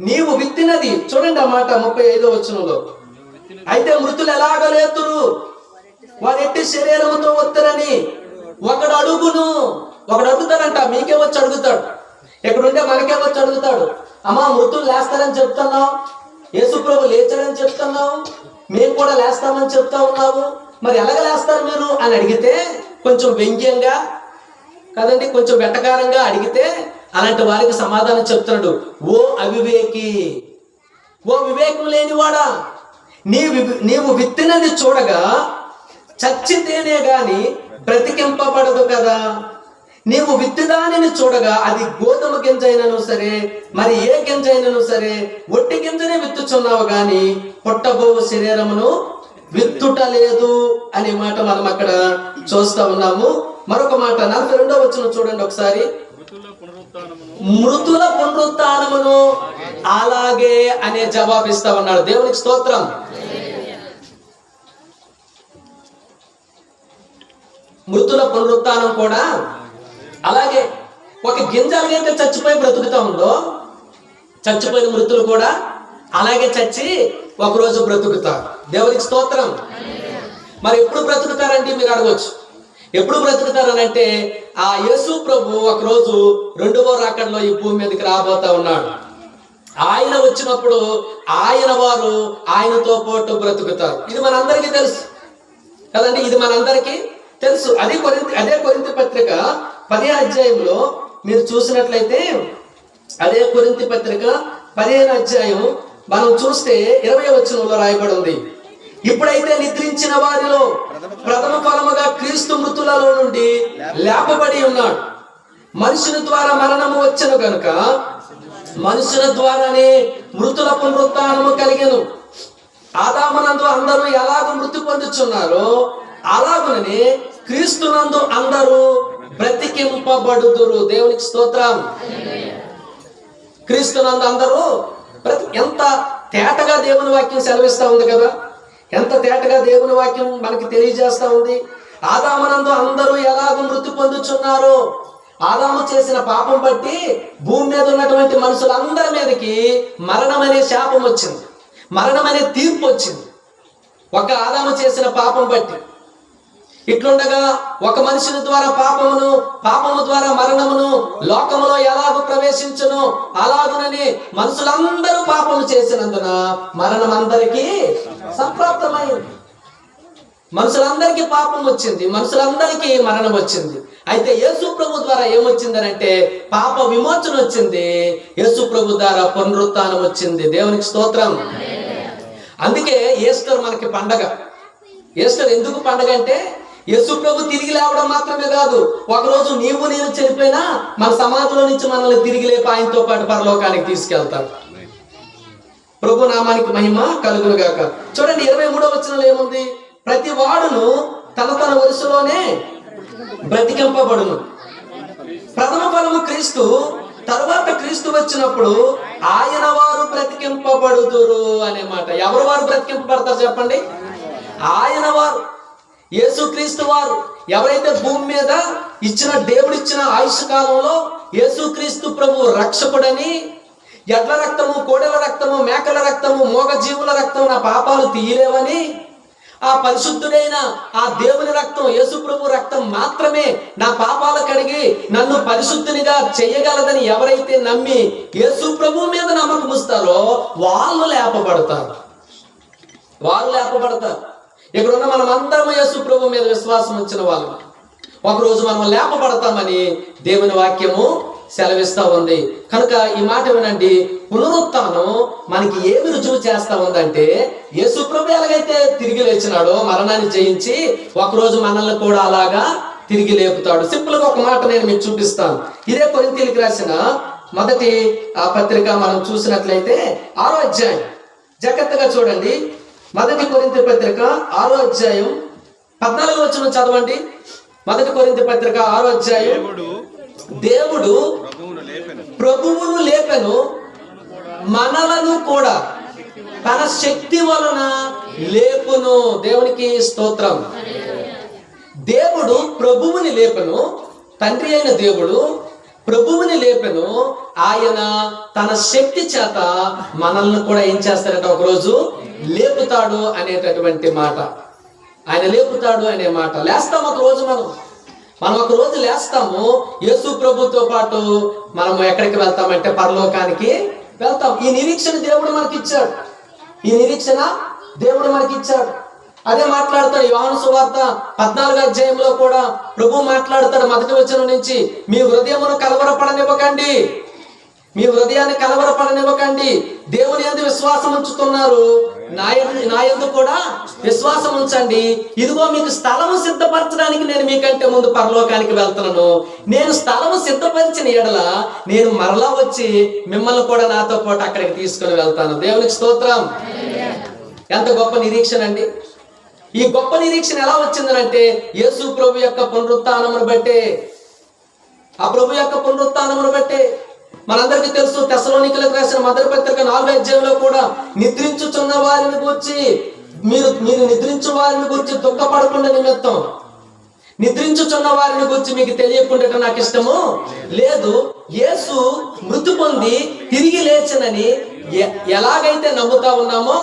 [SPEAKER 1] నీవు విత్తినది. చూడండి ఆ మాట 35వ వచనంలో, అయితే మృతులు ఎలాగ లేతురు, వారెట్టి శరీరముతో వత్తరని ఒకడు అడుగుతాడంట. మీకే వచ్చి అడుగుతాడు, ఎక్కడుంటే మనకే వచ్చి అడుగుతాడు, అమ్మా మృతులు లేస్తారని చెప్తున్నావు, యేసు ప్రభు లేచాడని చెప్తున్నావు, మేము కూడా లేస్తామని చెప్తా ఉన్నావు, మరి ఎలాగ లేస్తారు మీరు అని అడిగితే, కొంచెం వ్యంగ్యంగా కదండి, కొంచెం వెటకారంగా అడిగితే అలాంటి వారికి సమాధానం చెప్తున్నాడు, ఓ అవివేకి, ఓ వివేకం లేనివాడా, నీవు విత్తినది చూడగా చచ్చితేనే గాని బ్రతికింపబడదు కదా. నీవు విత్తిదానిని చూడగా అది గోధుమ గింజ అయినను సరే, మరి ఏ గింజ అయినను సరే, ఒట్టి గింజనే విత్తుచున్నావు గాని పుట్టబో శరీరమును విత్తుట లేదు అనే మాట మనం అక్కడ చూస్తా ఉన్నాము. మరొక మాట 42వ వచనం చూడండి ఒకసారి, మృతుల పునరుత్థానమును అలాగే అనే జవాబు ఇస్తా ఉన్నాడు. దేవునికి స్తోత్రం. మృతుల పునరుత్థానం కూడా అలాగే. ఒక గింజ అయితే చచ్చిపోయి బ్రతుకుతా ఉందో, చచ్చిపోయిన మృతులు కూడా అలాగే చచ్చి ఒకరోజు బ్రతుకుతారు. దేవునికి స్తోత్రం. మరి ఎప్పుడు బ్రతుకుతారండి మీరు అడగవచ్చు. ఎప్పుడు బ్రతుకుతారనంటే, ఆ యేసు ప్రభు ఒకరోజు 2వ రాకడలో ఈ భూమి మీదకి రాబోతా ఉన్నాడు. ఆయన వచ్చినప్పుడు ఆయన వారు ఆయనతో పాటు బ్రతుకుతారు. ఇది మనందరికీ తెలుసు కదండి, ఇది మనందరికీ తెలుసు. అదే కొరింథీ పత్రిక 10వ అధ్యాయంలో మీరు చూసినట్లయితే, అదే కొరింథీ పత్రిక 15వ అధ్యాయం మనం చూస్తే 20వ వచనంలో రాయబడి ఉంది, ఇప్పుడైతే నిద్రించిన వారిలో ప్రథమ ఫలముగా క్రీస్తు మృతులలో నుండి లేపబడి ఉన్నాడు. మనుషుని ద్వారా మరణము వచ్చెను గనుక మనుషుల ద్వారానే మృతుల పునరుత్థానము కలిగెను. ఆదామునందు అందరూ ఎలాగ మృతి పొందుచున్నారో అలాగుననే క్రీస్తునందు అందరూ బ్రతికింపబడుదురు. దేవునికి స్తోత్రం. క్రీస్తునందు అందరూ ఎంత తేటగా దేవుని వాక్యం సెలవిస్తా ఉంది కదా, ఎంత తేటగా దేవుని వాక్యం మనకి తెలియజేస్తా ఉంది. ఆదామునందు అందరూ ఎలాగ మృతి పొందుచున్నారో, ఆదాము చేసిన పాపం బట్టి భూమి మీద ఉన్నటువంటి మనుషులందరి మీదకి మరణం అనే శాపం వచ్చింది, మరణం అనే తీర్పు వచ్చింది. ఒక ఆదాము చేసిన పాపం బట్టి. ఇట్లుండగా ఒక మనుషుని ద్వారా పాపము ద్వారా మరణమును లోకములో ఎలాగూ ప్రవేశించును, అలాగునని మనుషులందరూ పాపము చేసినందున మరణం అందరికీ సంప్రాప్తమైంది. మనుషులందరికీ పాపం వచ్చింది, మనుషులందరికీ మరణం వచ్చింది. అయితే యేసు ప్రభు ద్వారా ఏమొచ్చిందనంటే పాప విమోచన వచ్చింది, యేసు ప్రభు ద్వారా పునరుత్థానం వచ్చింది. దేవునికి స్తోత్రం. అందుకే ఈస్టర్ మనకి పండగ. ఈస్టర్ ఎందుకు పండగ అంటే యేసు ప్రభు తిరిగి లేవడం మాత్రమే కాదు, ఒకరోజు నీవు నేను చనిపోయినా మన సమాధిలో నుంచి మనల్ని తిరిగి లేపి ఆయనతో పాటు పరలోకానికి తీసుకెళ్తాడు. ప్రభు నామానికి మహిమ కలుగును గాక. చూడండి 23వ వచనంలో ఏముంది? ప్రతి వాడును తన వరుసలోనే బ్రతికింపబడును. ప్రథమ ఫలము క్రీస్తు, తరువాత క్రీస్తు వచ్చినప్పుడు ఆయన వారు బ్రతికింపబడుదురు అనే మాట. ఎవరు వారు బ్రతికింపబడతారు చెప్పండి? ఆయన వారు, యేసుక్రీస్తు వారు. ఎవరైతే భూమి మీద దేవుడిచ్చిన ఆయుష్ కాలంలో యేసుక్రీస్తు ప్రభు రక్షకుడని, ఎడ్ల రక్తము, కోడెల రక్తము, మేకల రక్తము, మోగ జీవుల రక్తము నా పాపాలు తీయలేవని, ఆ పరిశుద్ధుడైన ఆ దేవుని రక్తం, యేసు ప్రభు రక్తం మాత్రమే నా పాపాలు కడిగి నన్ను పరిశుద్ధునిగా చేయగలదని ఎవరైతే నమ్మి యేసు ప్రభు మీద నమ్మకం ఉంచుతారో వాళ్ళు లేపబడతారు. ఇక్కడున్న మనం అందరం యేసు ప్రభు మీద విశ్వాసం ఉంచిన వాళ్ళు ఒకరోజు మనం లేపబడతామని దేవుని వాక్యము సెలవిస్తా ఉంది. కనుక ఈ మాట వినండి, పునరుత్థానం మనకి ఏమి రుజువు చేస్తా ఉందంటే యేసు ప్రభు ఎలాగైతే తిరిగి లేచినాడో మరణాన్ని జయించి, ఒకరోజు మనల్ని కూడా అలాగా తిరిగి లేపుతాడు. సింపుల్ గా ఒక మాట నేను మీకు చూపిస్తాను. ఇదే కొరింథీయులకు రాసిన మొదటి పత్రిక మనం చూసినట్లయితే 6వ అధ్యాయం జాగ్రత్తగా చూడండి. మొదటి కొరింథీ పత్రిక 6వ అధ్యాయం 14వ వచనం చదవండి. మొదటి కొరింథీ పత్రిక 6వ అధ్యాయం. దేవుడు ప్రభువును లేపెను, మనలను కూడా తన శక్తి వలన లేపును. దేవునికి స్తోత్రం. దేవుడు ప్రభువుని లేపెను, తండ్రి అయిన దేవుడు ప్రభువుని లేపెను, ఆయన తన శక్తి చేత మనల్ని కూడా ఏం చేస్తారట, ఒకరోజు లేపుతాడు అనేటటువంటి మాట. ఆయన లేపుతాడు అనే మాట. లేస్తాం ఒక రోజు, మనం ఒక రోజు లేస్తాము. యేసు ప్రభుతో పాటు మనము ఎక్కడికి వెళ్తామంటే పరలోకానికి వెళ్తాం. ఈ నిరీక్షణ దేవుడు మనకి ఇచ్చాడు. అదే మాట్లాడతాడు యోహాను సువార్త 14వ అధ్యాయంలో కూడా ప్రభు మాట్లాడతాడు. మొదటి వచనం నుంచి, మీ హృదయాన్ని కలవరపడనివ్వకండి, దేవుని యందు విశ్వాసం ఉంచుతున్నారు, నా యందు కూడా విశ్వాసం ఉంచండి. ఇదిగో మీకు స్థలము సిద్ధపరచడానికి నేను మీకంటే ముందు పరలోకానికి వెళ్తున్నాను. నేను స్థలము సిద్ధపరిచిన ఎడల నేను మరలా వచ్చి మిమ్మల్ని కూడా నాతో పాటు అక్కడికి తీసుకొని వెళ్తాను. దేవునికి స్తోత్రం. ఎంత గొప్ప నిరీక్షణ అండి. ఈ గొప్ప నిరీక్షణ ఎలా వచ్చిందనంటే యేసు ప్రభు యొక్క పునరుత్థానమును బట్టే. ఆ ప్రభు యొక్క పునరుత్థానమును బట్టే. మనందరికీ తెలుసు, తెస్సలోనికలకు రాసిన మొదటి పత్రిక 4వ అధ్యాయంలో కూడా నిద్రించుచున్న వారిని గురించి మీరు నిద్రించు వారిని గురించి దుఃఖపడకుండా నిమిత్తం, నిద్రించుచున్న వారిని గురించి మీకు తెలియకుండా నాకు ఇష్టము లేదు. యేసు మృతి పొంది తిరిగి లేచనని ఎలాగైతే నమ్ముతా ఉన్నామో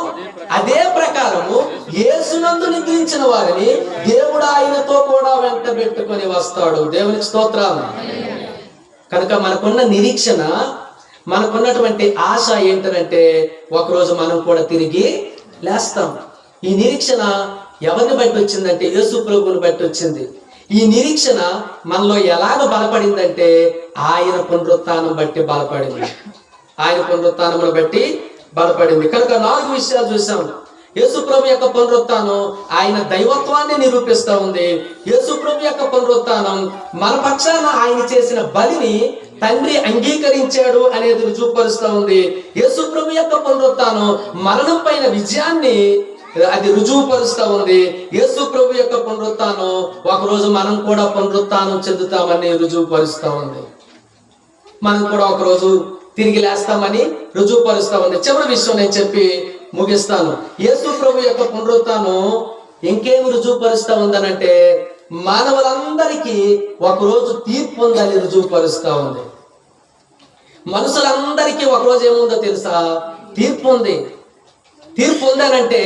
[SPEAKER 1] అదే ప్రకారము యేసునందు నిద్రించిన వారిని దేవుడు ఆయనతో కూడా వెంట పెట్టుకొని వస్తాడు. దేవునికి స్తోత్రం. కనుక మనకున్న నిరీక్షణ, మనకున్నటువంటి ఆశ ఏంటంటే ఒకరోజు మనం కూడా తిరిగి లేస్తాం. ఈ నిరీక్షణ ఎవరిని బట్టి వచ్చిందంటే యేసు ప్రభువుని బట్టి వచ్చింది. ఈ నిరీక్షణ మనలో ఎలాగ బలపడిందంటే ఆయన పునరుత్థానం బట్టి బలపడింది. కనుక 4 విషయాలు చూసాం. యేసు ప్రభు యొక్క పునరుత్థానం ఆయన దైవత్వాన్ని నిరూపిస్తూ ఉంది. యేసు ప్రభు యొక్క పునరుత్థానం మన పక్షాన ఆయన చేసిన బలిని తండ్రి అంగీకరించాడు అనేది రుజువుపరుస్తూ ఉంది. యేసు ప్రభు యొక్క పునరుత్థానం మరణం పైన విజయాన్ని అది రుజువుపరుస్తూ ఉంది. యేసు ప్రభు యొక్క పునరుత్థానం ఒకరోజు మనం కూడా పునరుత్థానం చెందుతామని రుజువుపరుస్తూ ఉంది. మనం కూడా ఒకరోజు తిరిగి లేస్తామని రుజువుపరుస్తూ ఉంది. చివరి విషయం నేను చెప్పి ముగిస్తాను. యేసు ప్రభు యొక్క పునరుత్థానం ఇంకేమి రుజువుపరుస్తూ ఉందనంటే మానవులందరికీ ఒకరోజు తీర్పు ఉందని రుజువుపరుస్తూ ఉంది. మనుషులందరికీ ఒకరోజు ఏముందో తెలుసా? తీర్పు ఉంది. తీర్పు ఉందనంటే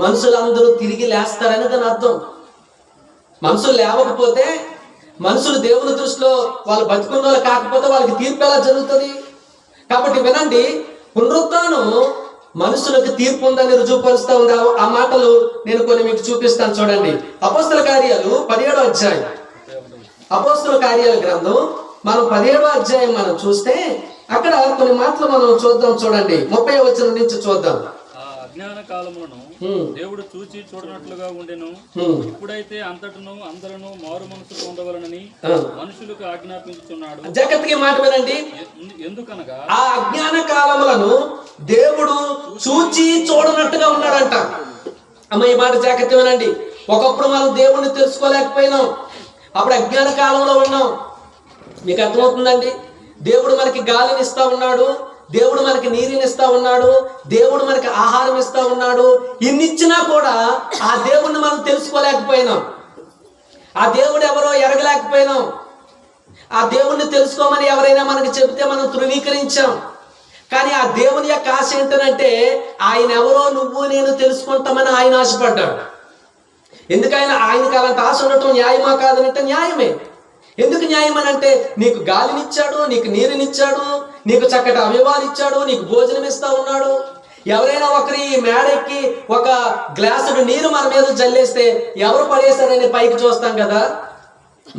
[SPEAKER 1] మనుషులందరూ తిరిగి లేస్తారని దాని అర్థం. మనుషులు లేవకపోతే, మనుషులు దేవుని దృష్టిలో వాళ్ళు బతుకున్న వాళ్ళు కాకపోతే వాళ్ళకి తీర్పు ఎలా జరుగుతుంది? కాబట్టి వినండి, పునరుత్థానం మనుషులకు తీర్పు ఉందని రుజువుపరుస్తూ ఉంది. ఆ మాటలు నేను కొన్ని మీకు చూపిస్తాను, చూడండి. అపోస్తల కార్యాలు 17వ అధ్యాయం, అపోస్తల కార్యాల గ్రంథం మనం 17వ అధ్యాయం మనం చూస్తే అక్కడ కొన్ని మాటలు మనం చూద్దాం. చూడండి, 30వ వచనం నుంచి చూద్దాం.
[SPEAKER 2] అజ్ఞాన కాలములను దేవుడు చూచి చూడనట్లుగా ఉండెను. ఇప్పుడైతే అంతటను అందరూ మారు మనసు పొందవలనని మనుషులకు ఆజ్ఞాపించుచున్నాడు.
[SPEAKER 1] జాగ్రత్తగా మాట వినండి.
[SPEAKER 2] ఎందుకనగా
[SPEAKER 1] ఆ అజ్ఞాన కాలములను దేవుడు చూచి చూడనట్టుగా ఉన్నాడంట. అమ్మ, ఈ మాట జాగ్రత్త వినండి. ఒకప్పుడు మనం దేవుణ్ణి తెలుసుకోలేకపోయినాం, అప్పుడు అజ్ఞాన కాలంలో ఉన్నాం. మీకు అర్థమవుతుందండి? దేవుడు మనకి గాలిని ఇస్తా ఉన్నాడు, దేవుడు మనకి నీరుని ఇస్తా ఉన్నాడు, దేవుడు మనకి ఆహారం ఇస్తా ఉన్నాడు. ఇన్నిచ్చినా కూడా ఆ దేవుడిని మనం తెలుసుకోలేకపోయినాం, ఆ దేవుడు ఎవరో ఎరగలేకపోయినాం. ఆ దేవుణ్ణి తెలుసుకోమని ఎవరైనా మనకి చెబితే మనం ధృవీకరించాం. కానీ ఆ దేవుని యొక్క ఆశ ఏంటంటే ఆయన ఎవరో నువ్వు నేను తెలుసుకుంటామని ఆయన ఆశపడ్డాడు. ఎందుకైనా ఆయనకి అలాంటి ఆశ ఉండటం న్యాయమా కాదనంటే న్యాయమే. ఎందుకు న్యాయం అని అంటే నీకు గాలినిచ్చాడు, నీకు నీరునిచ్చాడు, నీకు చక్కటి అవయవాలు ఇచ్చాడు, నీకు భోజనం ఇస్తా ఉన్నాడు. ఎవరైనా ఒకరి మేడెక్కి ఒక గ్లాసుడు నీరు మన మీద జల్లేస్తే ఎవరు పడేశారని పైకి చూస్తాం కదా.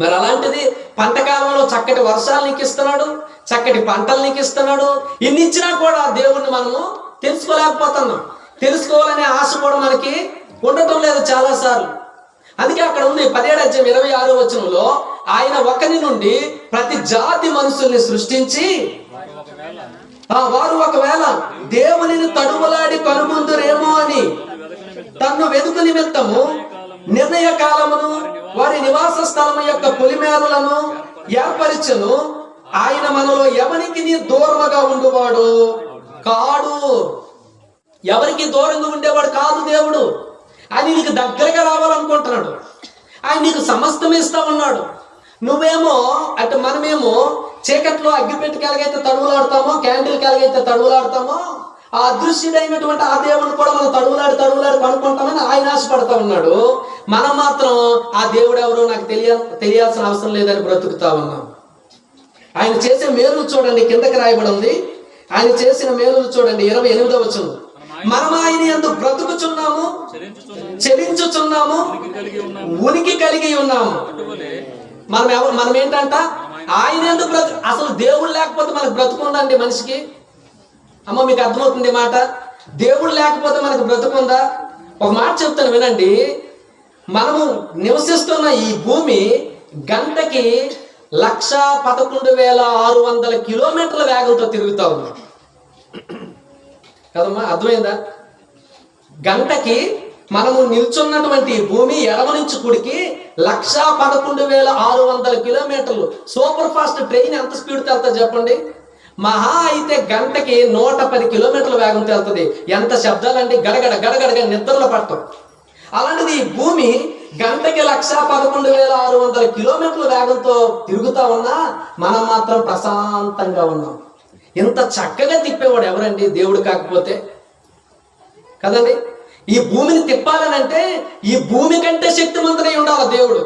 [SPEAKER 1] మరి అలాంటిది పంటకాలంలో చక్కటి వర్షాలు నీకు ఇస్తున్నాడు, చక్కటి పంటలు నీకు ఇస్తున్నాడు. ఇన్ని ఇచ్చినా కూడా దేవుణ్ణి మనము తెలుసుకోలేకపోతున్నాం. తెలుసుకోవాలనే ఆశ కూడా మనకి ఉండటం లేదు చాలాసార్లు. అందుకే అక్కడ ఉంది 17వ అధ్యాయం 26వ వచనంలో, ఆయన ఒకరి నుండి ప్రతి జాతి మనుషుల్ని సృష్టించి వారు ఒకవేళ దేవునిని తడుములాడి కనుగొందురేమో అని తన్ను వెదుకు నిమిత్తము నిర్ణయ కాలమును వారి నివాస స్థలము యొక్క పొలిమేరలను ఏర్పరిచెను. ఆయన మనలో ఎవరికి దూరముగా ఉండువాడు కాడు. ఎవరికి దూరంగా ఉండేవాడు కాదు దేవుడు. ఆయన నీకు దగ్గరగా రావాలనుకుంటున్నాడు. ఆయన నీకు సమస్తం ఇస్తా ఉన్నాడు. నువ్వేమో అంటే మనమేమో చీకట్లో అగ్గిపెట్టికి ఎలాగైతే తడువులాడతామో, క్యాండిల్కి ఎలాగైతే తడువులాడతామో, ఆ అదృశ్యుడైనటువంటి ఆ దేవుని కూడా మనం తడువులాడి కనుక్కుంటామని ఆయన ఆశపడతా ఉన్నాడు. మనం మాత్రం ఆ దేవుడు ఎవరో నాకు తెలియాల్సిన అవసరం లేదని బ్రతుకుతా ఉన్నాం. ఆయన చేసే మేలులు చూడండి, కిందకి రాయబడి ఉంది. ఆయన చేసిన మేలులు చూడండి, 28వ వచనం. మనం ఆయన యందు బ్రతుకుచున్నాము, చెలించుచున్నాము, ఉనికి కలిగి ఉన్నాము. మనం ఏంటంట? ఆయన యందు అసలు దేవుడు లేకపోతే మనకు బ్రతుకుందండి మనిషికి? అమ్మ, మీకు అర్థమవుతుంది మాట? దేవుడు లేకపోతే మనకు బ్రతుకుందా? ఒక మాట చెప్తాను వినండి. మనము నివసిస్తున్న ఈ భూమి గంటకి 111,600 కిలోమీటర్ల వేగంతో తిరుగుతా ఉంది కదమ్మా. అర్థమైందా? గంటకి మనము నిల్చున్నటువంటి భూమి ఎడమ నుంచి కుడికి 111,600 కిలోమీటర్లు. సూపర్ ఫాస్ట్ ట్రైన్ ఎంత స్పీడ్తో వెళ్తుంది చెప్పండి? మహా అయితే గంటకి 110 కిలోమీటర్ల వేగంతో వెళ్తుంది. ఎంత శబ్దాలంటే గడగడ గడగడగా నిద్రలో పట్టం. అలాంటిది ఈ భూమి గంటకి 111,600 కిలోమీటర్ల వేగంతో తిరుగుతా ఉన్నా మనం మాత్రం ప్రశాంతంగా ఉన్నాం. ఇంత చక్కగా తిప్పేవాడు ఎవరండి? దేవుడు కాకపోతే కదండి. ఈ భూమిని తిప్పాలనంటే ఈ భూమి కంటే శక్తిమంతుడై ఉండాలి దేవుడు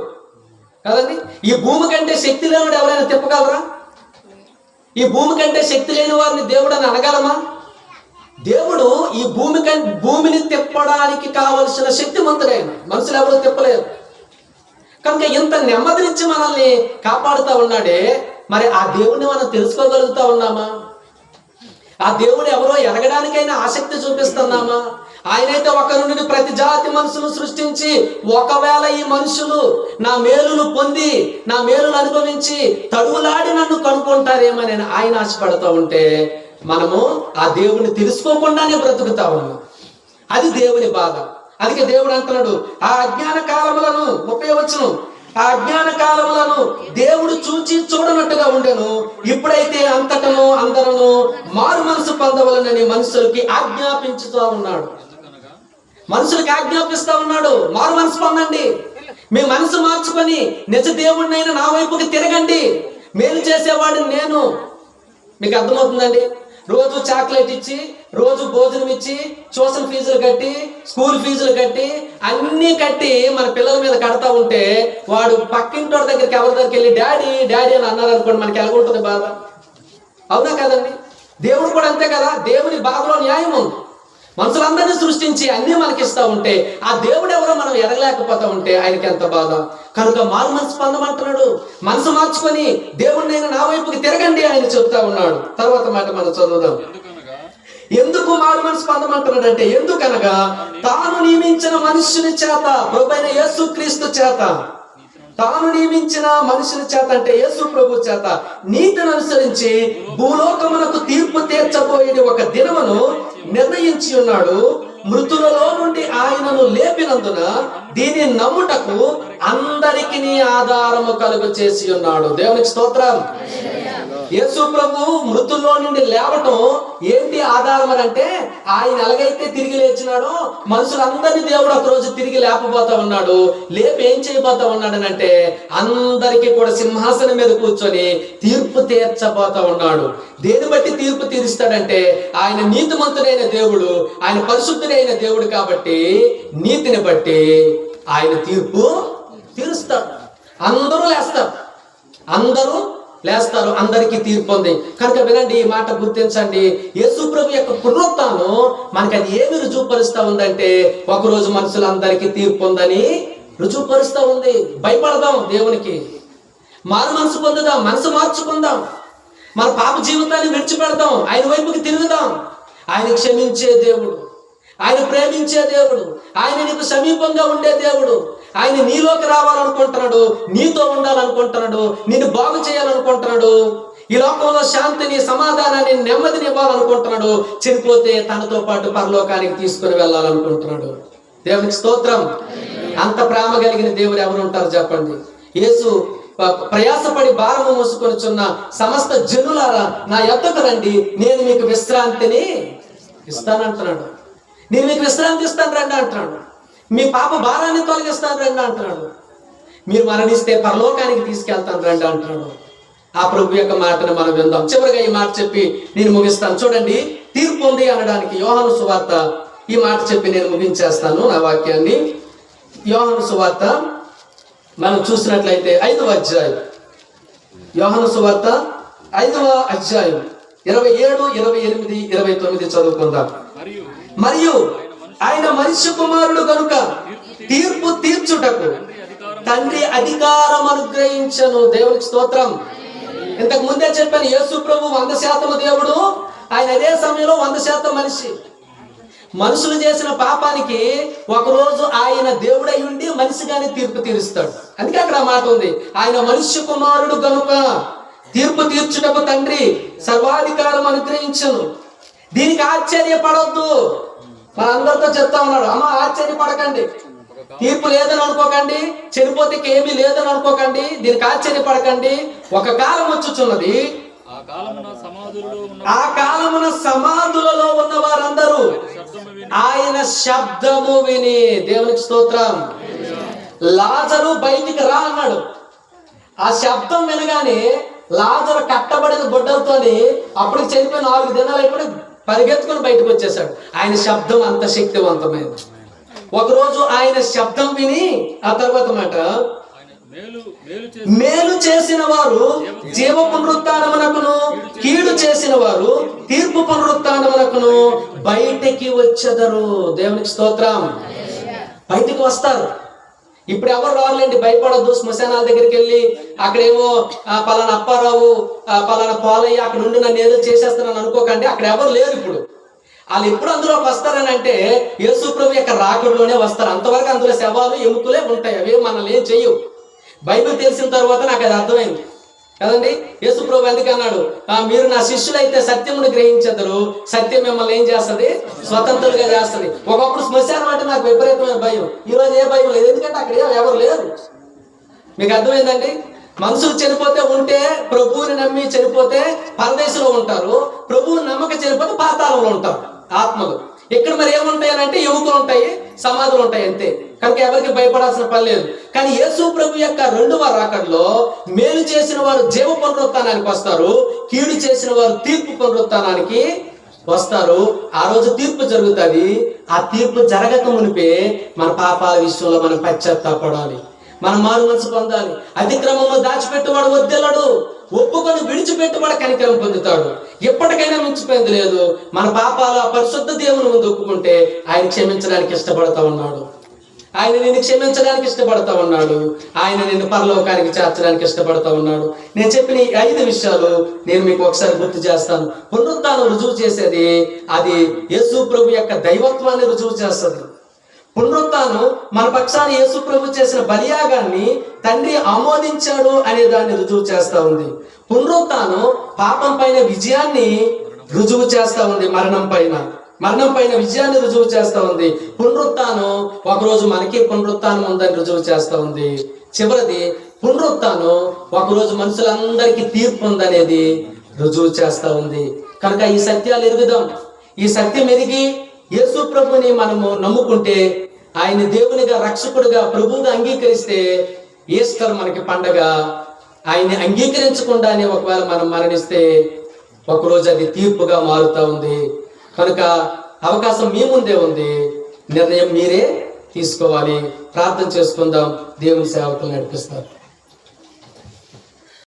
[SPEAKER 1] కదండి. ఈ భూమి కంటే శక్తి లేనివాడు ఎవరైనా తిప్పగలరా? ఈ భూమి కంటే శక్తి లేని వారిని దేవుడు అని అనగలమా? దేవుడు ఈ భూమిని తిప్పడానికి కావలసిన శక్తిమంతుడైన మనుషులు ఎవరో తిప్పలేరు. కనుక ఇంత నెమ్మదినిచ్చి మనల్ని కాపాడుతూ ఉన్నాడే, మరి ఆ దేవుడిని మనం తెలుసుకోగలుగుతా ఉన్నామా? ఆ దేవుడు ఎవరో ఎరగడానికైనా ఆసక్తి చూపిస్తున్నామా? ఆయనైతే ఒకరి నుండి ప్రతి జాతి మనుషులు సృష్టించి ఒకవేళ ఈ మనుషులు నా మేలులు పొంది నా మేలులు అనుభవించి తడువులాడి నన్ను కనుక్కుంటారేమని ఆయన ఆశపడుతూ ఉంటే మనము ఆ దేవుని తెలుసుకోకుండానే బ్రతుకుతా ఉన్నాం. అది దేవుని బాధ. అందుకే దేవుడు అంటున్నాడు, ఆ అజ్ఞాన కాలములను 30వ వచనం, ఆ అజ్ఞాన కాలములను దేవుడు చూచి చూడనట్టుగా ఉండెను. ఇప్పుడైతే అంతటను అందరూ మారు మనసు పొందవలనని మనుషులకి ఆజ్ఞాపించుతూ ఉన్నాడు. మనుషులకి ఆజ్ఞాపిస్తా ఉన్నాడు, మారు మనసు పొందండి, మీ మనసు మార్చుకొని నిజ దేవుడినైనా నా వైపుకి తిరగండి, మేలు చేసేవాడు నేను. మీకు అర్థమవుతుందండి? రోజు చాక్లెట్ ఇచ్చి, రోజు భోజనం ఇచ్చి, ట్యూషన్ ఫీజులు కట్టి, స్కూల్ ఫీజులు కట్టి, అన్నీ కట్టి మన పిల్లల మీద కడతా ఉంటే వాడు పక్కింటోడి దగ్గరికి ఎవరి దగ్గరికి వెళ్ళి డాడీ డాడీ అని అన్నారు అనుకోండి, మనకి ఎలాగుంటుంది బాధ? అవునా కదండి? దేవుడు కూడా అంతే కదా. దేవుని బాధలో న్యాయం ఉంది. మనుషులందరినీ సృష్టించి అన్నీ మనకి ఇస్తా ఉంటే ఆ దేవుడు ఎవరో మనం ఎరగలేకపోతా ఉంటే ఆయనకి ఎంత బాధ. కనుక మారు మనసు పొందమంటున్నాడు. మనసు మార్చుకొని దేవుడినైనా నా వైపుకి తిరగండి ఆయన చెప్తా ఉన్నాడు. తర్వాత మాట మనం చదువుదాం. ఎందుకు మారు మనసు పొందమంటున్నాడు అంటే, ఎందుకనగా తాను నియమించిన మనుష్యుని చేత, ప్రభువైన యేసుక్రీస్తు చేత, తాను నియమించిన మనుషుని చేత అంటే యేసు ప్రభు చేత నీతిని అనుసరించి భూలోకమునకు తీర్పు తీర్చబోయే ఒక దినమును నిర్ణయించి ఉన్నాడు. మృతులలో నుండి ఆయనను లేపినందున దీని నమ్ముటకు అందరికి ఆధారము కలుగు చేసి ఉన్నాడు. దేవునికి స్తోత్రం. యేసు ప్రభు మృతుల్లో నుండి లేవటం ఏంటి ఆధారం అని అంటే, ఆయన ఎలాగైతే తిరిగి లేచినాడో మనుషులందరినీ దేవుడు ఒక రోజు తిరిగి లేపబోతా ఉన్నాడు. లేపి ఏం చేయబోతా ఉన్నాడు అని అంటే, అందరికీ కూడా సింహాసనం మీద కూర్చొని తీర్పు తీర్చబోతా ఉన్నాడు. దేని బట్టి తీర్పు తీరుస్తాడంటే, ఆయన నీతిమంతుడైన దేవుడు, ఆయన పరిశుద్ధుడైన దేవుడు కాబట్టి నీతిని బట్టి ఆయన తీర్పు తీరుస్తాడు. అందరూ లేస్తారు, అందరికీ తీర్పు ఉంది. కనుక వినండి, ఈ మాట గుర్తించండి. యేసు ప్రభు యొక్క పునరుత్థానం మనకి అది ఏమి రుజువుపరుస్తా ఉందంటే, ఒకరోజు మనుషులందరికీ తీర్పు ఉందని రుజువుపరుస్తా ఉంది. భయపడదాం, దేవునికి మారు మనసు పొందుదాం, మనసు మార్చుకుందాం, మన పాప జీవితాన్ని విడిచిపెడదాం, ఆయన వైపుకి తిరుగుదాం. ఆయన క్షమించే దేవుడు, ఆయన ప్రేమించే దేవుడు, ఆయన నీకు సమీపంగా ఉండే దేవుడు. ఆయన నీలోకి రావాలనుకుంటున్నాడు, నీతో ఉండాలనుకుంటున్నాడు, నిన్ను బాగు చేయాలనుకుంటున్నాడు, ఈ లోకంలో శాంతిని, సమాధానాన్ని, నెమ్మదిని ఇవ్వాలనుకుంటున్నాడు. చనిపోతే తనతో పాటు పరలోకానికి తీసుకుని వెళ్ళాలనుకుంటున్నాడు. దేవునికి స్తోత్రం. అంత ప్రేమ కలిగిన దేవుడు ఎవరు ఉంటారు చెప్పండి? యేసు ప్రయాసపడి భారము మోసుకొనిచున్న సమస్త జనులారా నా యొద్దకు రండి, నేను మీకు విశ్రాంతిని ఇస్తానంటున్నాడు. నేను మీకు విశ్రాంతి ఇస్తాను రండి అంటున్నాడు. మీ పాప భారాన్ని తొలగిస్తాను రండి అంటున్నాడు. మీరు మరణిస్తే పరలోకానికి తీసుకెళ్తాను రండి అంటున్నాడు. ఆ ప్రభు యొక్క మాటను మనం విందాం. చివరిగా ఈ మాట చెప్పి నేను ముగిస్తాను. చూడండి, తీర్పు ఉంది అనడానికి యోహాను సువార్త ఈ మాట చెప్పి నేను ముగించేస్తాను నా వాక్యాన్ని. యోహాను సువార్త మనం చూసినట్లయితే 5వ అధ్యాయం, యోహాను సువార్త 5వ అధ్యాయం 27, 28, 29 చదువుకుందాం. మరియు ఆయన మనుష్య కుమారుడు కనుక తీర్పు తీర్చుటకు తండ్రి అధికారం అనుగ్రహించను. దేవునికి స్తోత్రం. ఇంతకు ముందే చెప్పాను, యేసు ప్రభు 100% దేవుడు, ఆయన అదే సమయంలో 100% మనిషి. మనుషులు చేసిన పాపానికి ఒకరోజు ఆయన దేవుడై ఉండి మనిషిగానే తీర్పు తీరుస్తాడు. అందుకే అక్కడ మాట ఉంది, ఆయన మనుష్య కుమారుడు కనుక తీర్పు తీర్చుటకు తండ్రి సర్వాధికారం అనుగ్రహించను. దీనికి ఆశ్చర్యపడొద్దు. మనందరితో చెప్తా ఉన్నాడు, అమ్మ ఆశ్చర్యపడకండి, తీర్పు లేదని అనుకోకండి, చనిపోతే ఏమీ లేదని అనుకోకండి, దీనికి ఆశ్చర్యపడకండి. ఒక కాలం వచ్చుచున్నది, ఆ కాలమున సమాధులలో ఉన్న వారందరూ ఆయన శబ్దము విని, దేవునికి స్తోత్రం, లాజరు బయటికి రా అన్నాడు. ఆ శబ్దం వినగానే లాజరు కట్టబడిన బొడ్డలతోని అప్పుడు చనిపోయిన 4 దినాలు అయిపోయి పరిగెత్తుకుని బయటకు వచ్చేసాడు. ఆయన శబ్దం అంత శక్తివంతమైనది. ఒకరోజు ఆయన శబ్దం విని ఆ తర్వాత మాట, మేలు చేసిన వారు జీవ పునరుత్థానమునకును, కీడు చేసిన వారు తీర్పు పునరుత్థానమునకును బయటికి వచ్చెదరు. దేవునికి స్తోత్రం. బయటికి వస్తారు. ఇప్పుడు ఎవరు రావాలండి, భయపడద్దు. శ్మశానాల దగ్గరికి వెళ్ళి అక్కడేమో పలానా అప్పారావు, పలానా పాలయ్య అక్కడ నుండి నన్ను ఏదో చేసేస్తున్నాను అనుకోకండి. అక్కడ ఎవరు లేరు. ఇప్పుడు వాళ్ళు ఎప్పుడు అందులోకి వస్తారని అంటే యేసు ప్రభు యొక్క రాకడలోనే వస్తారు. అంతవరకు అందులో శవాలు ఎముకలే ఉంటాయి, అవి మనల్ని ఏం చెయ్యవు. బైబిల్ తెలిసిన తర్వాత నాకు అది అర్థమైంది కదండి. యేసు ప్రభు ఎందుకు అన్నాడు, మీరు నా శిష్యులైతే సత్యమును గ్రహించెదరు, సత్యం మిమ్మల్ని ఏం చేస్తుంది, స్వతంత్రులుగా చేస్తుంది. ఒకప్పుడు శ్మశానం అంటే నాకు విపరీతమైన భయం. ఈరోజు ఏ భయం లేదు, ఎందుకంటే అక్కడ ఎవరు లేరు. మీకు అర్థమైందండి. మనుషులు చనిపోతే ఉంటే ప్రభువుని నమ్మి చనిపోతే పరదేశంలో ఉంటారు, ప్రభువుని నమ్మక చనిపోతే పాతాళంలో ఉంటారు ఆత్మలు. ఇక్కడ మరి ఏముంటాయి అని అంటే ఎముకలు ఉంటాయి, సమాధులు ఉంటాయి, అంతే. కనుక ఎవరికి భయపడాల్సిన పని లేదు. కానీ యేసు ప్రభు యొక్క రెండవ రాకడలో మేలు చేసిన వారు జీవ పునరుత్థానానికి వస్తారు, కీడు చేసిన వారు తీర్పు పునరుత్థానానికి వస్తారు. ఆ రోజు తీర్పు జరుగుతుంది. ఆ తీర్పు జరగక మునిపే మన పాపాల విషయంలో మనం పశ్చాత్తాపడాలి, మనం మారు మనసు పొందాలి. అతిక్రమంలో దాచిపెట్టువాడు వర్ధిల్లడు, ఒప్పుకొని విడిచిపెట్టువాడు కనికరం పొందుతాడు. ఎప్పటికైనా మించిపోయింది లేదు. మన పాపాలు ఆ పరిశుద్ధ దేవుని ముందు ఒప్పుకుంటే ఆయన క్షమించడానికి ఇష్టపడతా ఉన్నాడు, ఆయన నిన్ను క్షమించడానికి ఇష్టపడతా ఉన్నాడు, ఆయన నిన్ను పరలోకానికి చేర్చడానికి ఇష్టపడతా ఉన్నాడు. నేను చెప్పిన ఈ 5 విషయాలు నేను మీకు ఒకసారి గుర్తు చేస్తాను. పునరుత్థానం రుజువు చేసేది అది యేసు ప్రభు యొక్క దైవత్వాన్ని రుజువు చేస్తుంది. పునరుత్థానం మన పక్షాన్ని యేసు ప్రభు చేసిన బలియాగాన్ని తండ్రి ఆమోదించాడు అనే దాన్ని రుజువు చేస్తా ఉంది. పునరుత్థానం పాపం పైన విజయాన్ని రుజువు చేస్తా ఉంది, మరణం పైన విజయాన్ని రుజువు చేస్తా ఉంది. పునరుత్థానం ఒకరోజు మనకి పునరుత్థానం ఉందని రుజువు చేస్తా ఉంది. చివరిది పునరుత్థానం ఒకరోజు మనుషులందరికీ తీర్పు ఉందనేది రుజువు చేస్తా ఉంది. కనుక ఈ సత్యాలు ఎరుగుదాం. ఈ సత్యం ఎరిగి యేసు ప్రభుని మనము నమ్ముకుంటే, ఆయన దేవునిగా రక్షకుడుగా ప్రభువుగా అంగీకరిస్తే ఈస్టర్ మనకి పండగ. ఆయన్ని అంగీకరించకుండానే ఒకవేళ మనం మరణిస్తే ఒకరోజు అది తీర్పుగా మారుతా ఉంది. కనుక అవకాశం మీ ముందే ఉంది, నిర్ణయం మీరే తీసుకోవాలి. ప్రార్థన చేసుకుందాం, దేవుని సేవకులు నడిపిస్తారు.